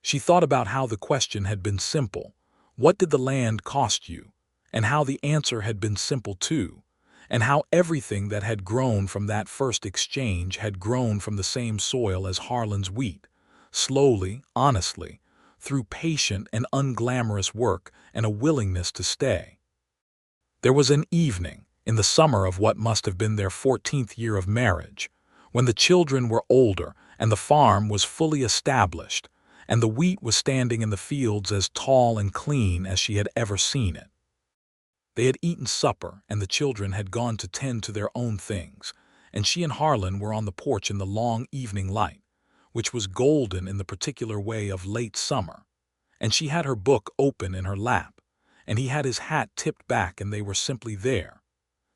She thought about how the question had been simple, "What did the land cost you?" and how the answer had been simple too, and how everything that had grown from that first exchange had grown from the same soil as Harlan's wheat, slowly, honestly, through patient and unglamorous work and a willingness to stay. There was an evening, in the summer of what must have been their 14th year of marriage, when the children were older and the farm was fully established, and the wheat was standing in the fields as tall and clean as she had ever seen it. They had eaten supper, and the children had gone to tend to their own things, and she and Harlan were on the porch in the long evening light, which was golden in the particular way of late summer, and she had her book open in her lap, and he had his hat tipped back, and they were simply there,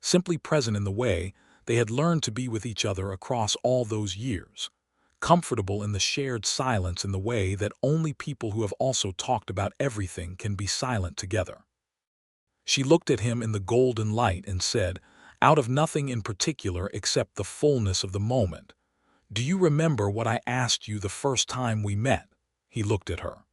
simply present in the way they had learned to be with each other across all those years, comfortable in the shared silence in the way that only people who have also talked about everything can be silent together. She looked at him in the golden light and said, out of nothing in particular except the fullness of the moment, "Do you remember what I asked you the first time we met?" He looked at her.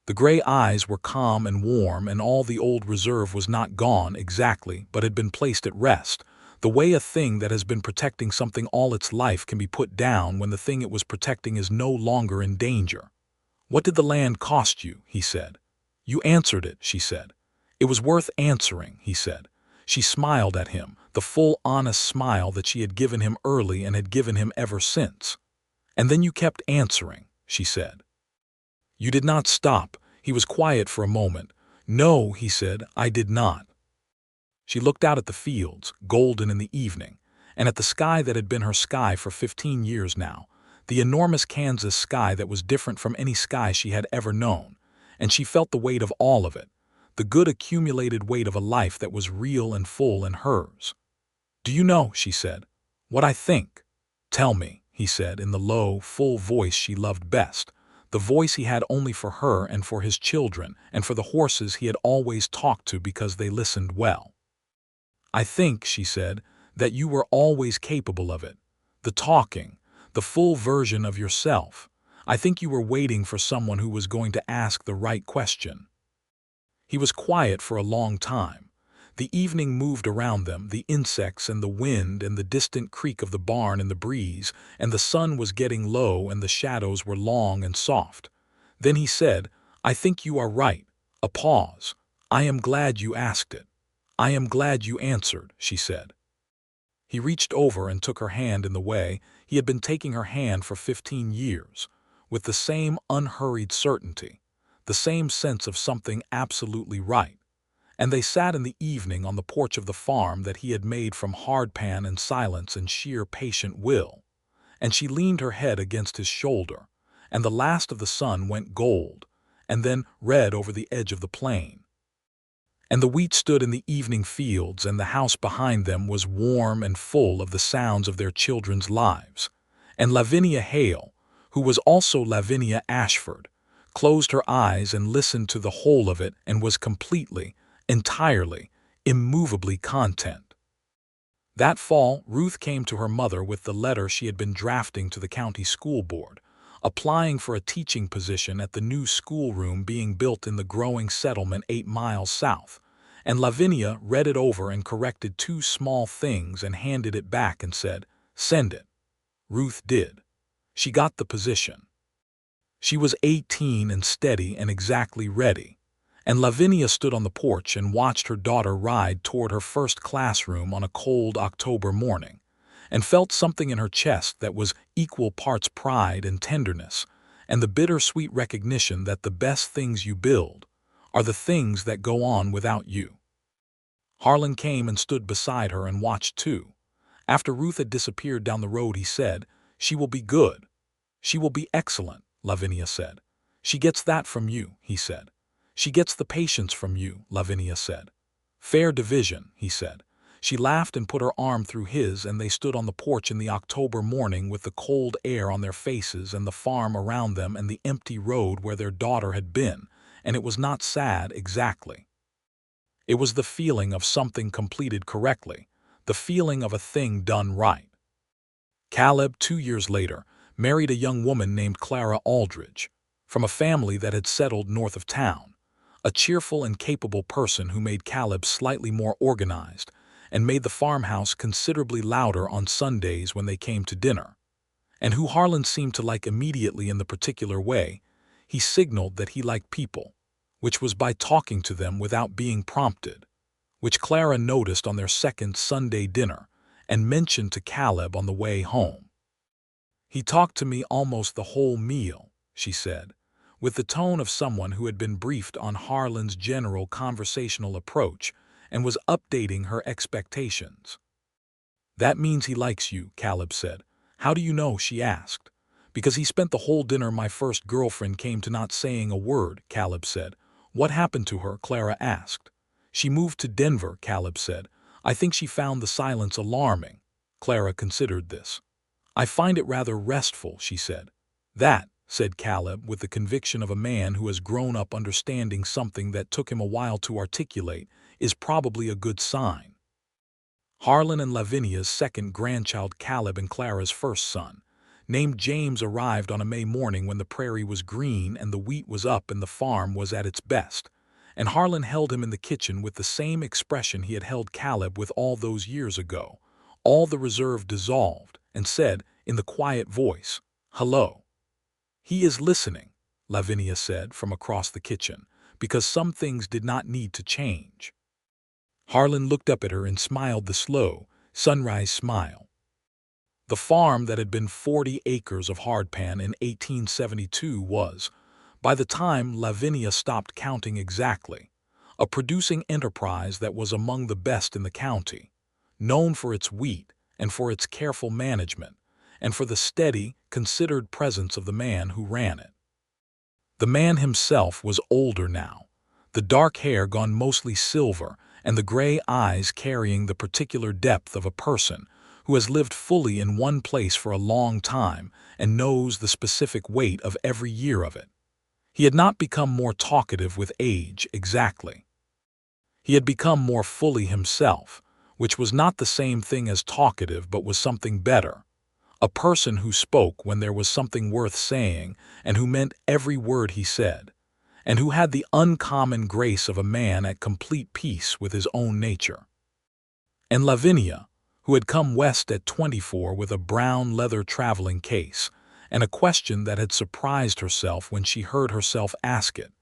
The gray eyes were calm and warm, and all the old reserve was not gone exactly, but had been placed at rest, the way a thing that has been protecting something all its life can be put down when the thing it was protecting is no longer in danger. "What did the land cost you?" he said. "You answered it," she said. "It was worth answering," he said. She smiled at him, the full, honest smile that she had given him early and had given him ever since. "And then you kept answering," she said. "You did not stop." He was quiet for a moment. "No," he said, "I did not." She looked out at the fields, golden in the evening, and at the sky that had been her sky for 15 years now, the enormous Kansas sky that was different from any sky she had ever known, and she felt the weight of all of it, the good accumulated weight of a life that was real and full and hers. "Do you know," she said, "what I think?" "Tell me," he said in the low, full voice she loved best, the voice he had only for her and for his children and for the horses he had always talked to because they listened well. "I think," she said, "that you were always capable of it, the talking, the full version of yourself. I think you were waiting for someone who was going to ask the right question." He was quiet for a long time. The evening moved around them, the insects and the wind and the distant creak of the barn in the breeze, and the sun was getting low and the shadows were long and soft. Then he said, "I think you are right." A pause. "I am glad you asked it. I am glad you answered," she said. He reached over and took her hand in the way he had been taking her hand for 15 years, with the same unhurried certainty, the same sense of something absolutely right, and they sat in the evening on the porch of the farm that he had made from hardpan and silence and sheer patient will, and she leaned her head against his shoulder, and the last of the sun went gold, and then red over the edge of the plain. And the wheat stood in the evening fields, and the house behind them was warm and full of the sounds of their children's lives. And Lavinia Hale, who was also Lavinia Ashford, closed her eyes and listened to the whole of it and was completely, entirely, immovably content. That fall, Ruth came to her mother with the letter she had been drafting to the county school board, applying for a teaching position at the new schoolroom being built in the growing settlement 8 miles south, and Lavinia read it over and corrected 2 small things and handed it back and said, "Send it." Ruth did. She got the position. She was 18 and steady and exactly ready, and Lavinia stood on the porch and watched her daughter ride toward her first classroom on a cold October morning, and felt something in her chest that was equal parts pride and tenderness, and the bittersweet recognition that the best things you build are the things that go on without you. Harlan came and stood beside her and watched too. After Ruth had disappeared down the road, he said, "She will be good. She will be excellent," Lavinia said. "She gets that from you," he said. "She gets the patience from you," Lavinia said. "Fair division," he said. She laughed and put her arm through his, and they stood on the porch in the October morning with the cold air on their faces and the farm around them and the empty road where their daughter had been, and it was not sad exactly. It was the feeling of something completed correctly, the feeling of a thing done right. Caleb, 2 years later, married a young woman named Clara Aldridge, from a family that had settled north of town, a cheerful and capable person who made Caleb slightly more organized and made the farmhouse considerably louder on Sundays when they came to dinner, and who Harlan seemed to like immediately in the particular way he signaled that he liked people, which was by talking to them without being prompted, which Clara noticed on their second Sunday dinner and mentioned to Caleb on the way home. "He talked to me almost the whole meal," she said, with the tone of someone who had been briefed on Harlan's general conversational approach and was updating her expectations. "That means he likes you," Caleb said. "How do you know?" she asked. "Because he spent the whole dinner my first girlfriend came to not saying a word," Caleb said. "What happened to her?" Clara asked. "She moved to Denver," Caleb said. "I think she found the silence alarming." Clara considered this. "I find it rather restful," she said. "That," said Caleb with the conviction of a man who has grown up understanding something that took him a while to articulate, "is probably a good sign." Harlan and Lavinia's second grandchild, Caleb and Clara's first son, named James, arrived on a May morning when the prairie was green and the wheat was up and the farm was at its best, and Harlan held him in the kitchen with the same expression he had held Caleb with all those years ago. All the reserve dissolved, and said, in the quiet voice, "Hello." "He is listening," Lavinia said from across the kitchen, because some things did not need to change. Harlan looked up at her and smiled the slow, sunrise smile. The farm that had been 40 acres of hardpan in 1872 was, by the time Lavinia stopped counting exactly, a producing enterprise that was among the best in the county, known for its wheat and for its careful management, and for the steady, considered presence of the man who ran it. The man himself was older now, the dark hair gone mostly silver and the gray eyes carrying the particular depth of a person who has lived fully in one place for a long time and knows the specific weight of every year of it. He had not become more talkative with age exactly. He had become more fully himself, which was not the same thing as talkative but was something better. A person who spoke when there was something worth saying and who meant every word he said, and who had the uncommon grace of a man at complete peace with his own nature. And Lavinia, who had come west at 24 with a brown leather traveling case, and a question that had surprised herself when she heard herself ask it,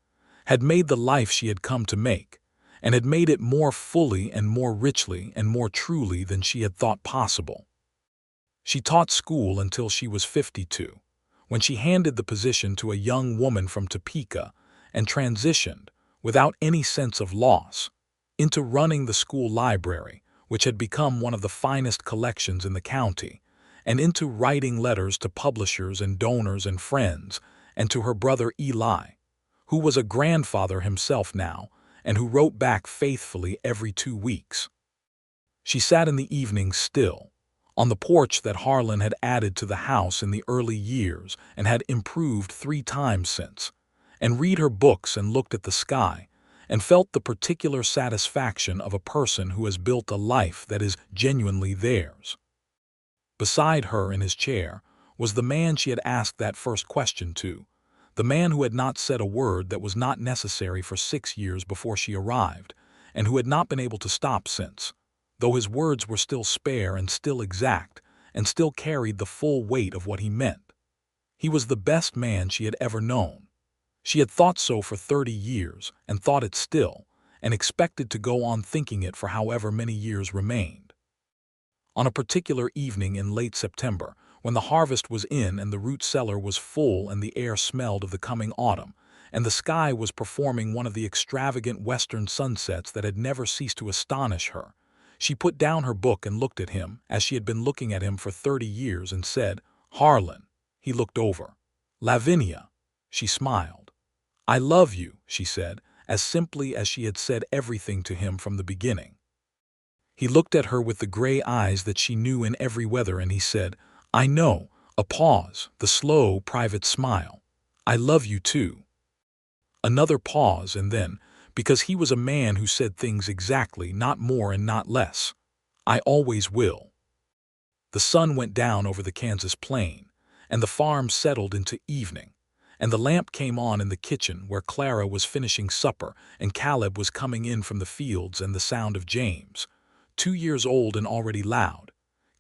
had made the life she had come to make, and had made it more fully and more richly and more truly than she had thought possible. She taught school until she was 52, when she handed the position to a young woman from Topeka and transitioned, without any sense of loss, into running the school library, which had become one of the finest collections in the county, and into writing letters to publishers and donors and friends, and to her brother Eli, who was a grandfather himself now and who wrote back faithfully every 2 weeks. She sat in the evenings still, on the porch that Harlan had added to the house in the early years and had improved 3 times since, and read her books and looked at the sky, and felt the particular satisfaction of a person who has built a life that is genuinely theirs. Beside her in his chair was the man she had asked that first question to, the man who had not said a word that was not necessary for 6 years before she arrived, and who had not been able to stop since, though his words were still spare and still exact, and still carried the full weight of what he meant. He was the best man she had ever known. She had thought so for 30 years, and thought it still, and expected to go on thinking it for however many years remained. On a particular evening in late September, when the harvest was in and the root cellar was full and the air smelled of the coming autumn, and the sky was performing one of the extravagant western sunsets that had never ceased to astonish her, she put down her book and looked at him as she had been looking at him for 30 years and said, "Harlan." He looked over. "Lavinia." She smiled. "I love you," she said, as simply as she had said everything to him from the beginning. He looked at her with the gray eyes that she knew in every weather, and he said, "I know," a pause, the slow, private smile. "I love you too." Another pause, and then, because he was a man who said things exactly, not more and not less, "I always will." The sun went down over the Kansas plain, and the farm settled into evening, and the lamp came on in the kitchen where Clara was finishing supper and Caleb was coming in from the fields, and the sound of James, 2 years old and already loud,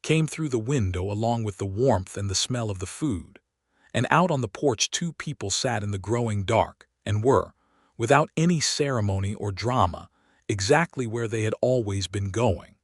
came through the window along with the warmth and the smell of the food, and out on the porch 2 people sat in the growing dark and were, without any ceremony or drama, exactly where they had always been going.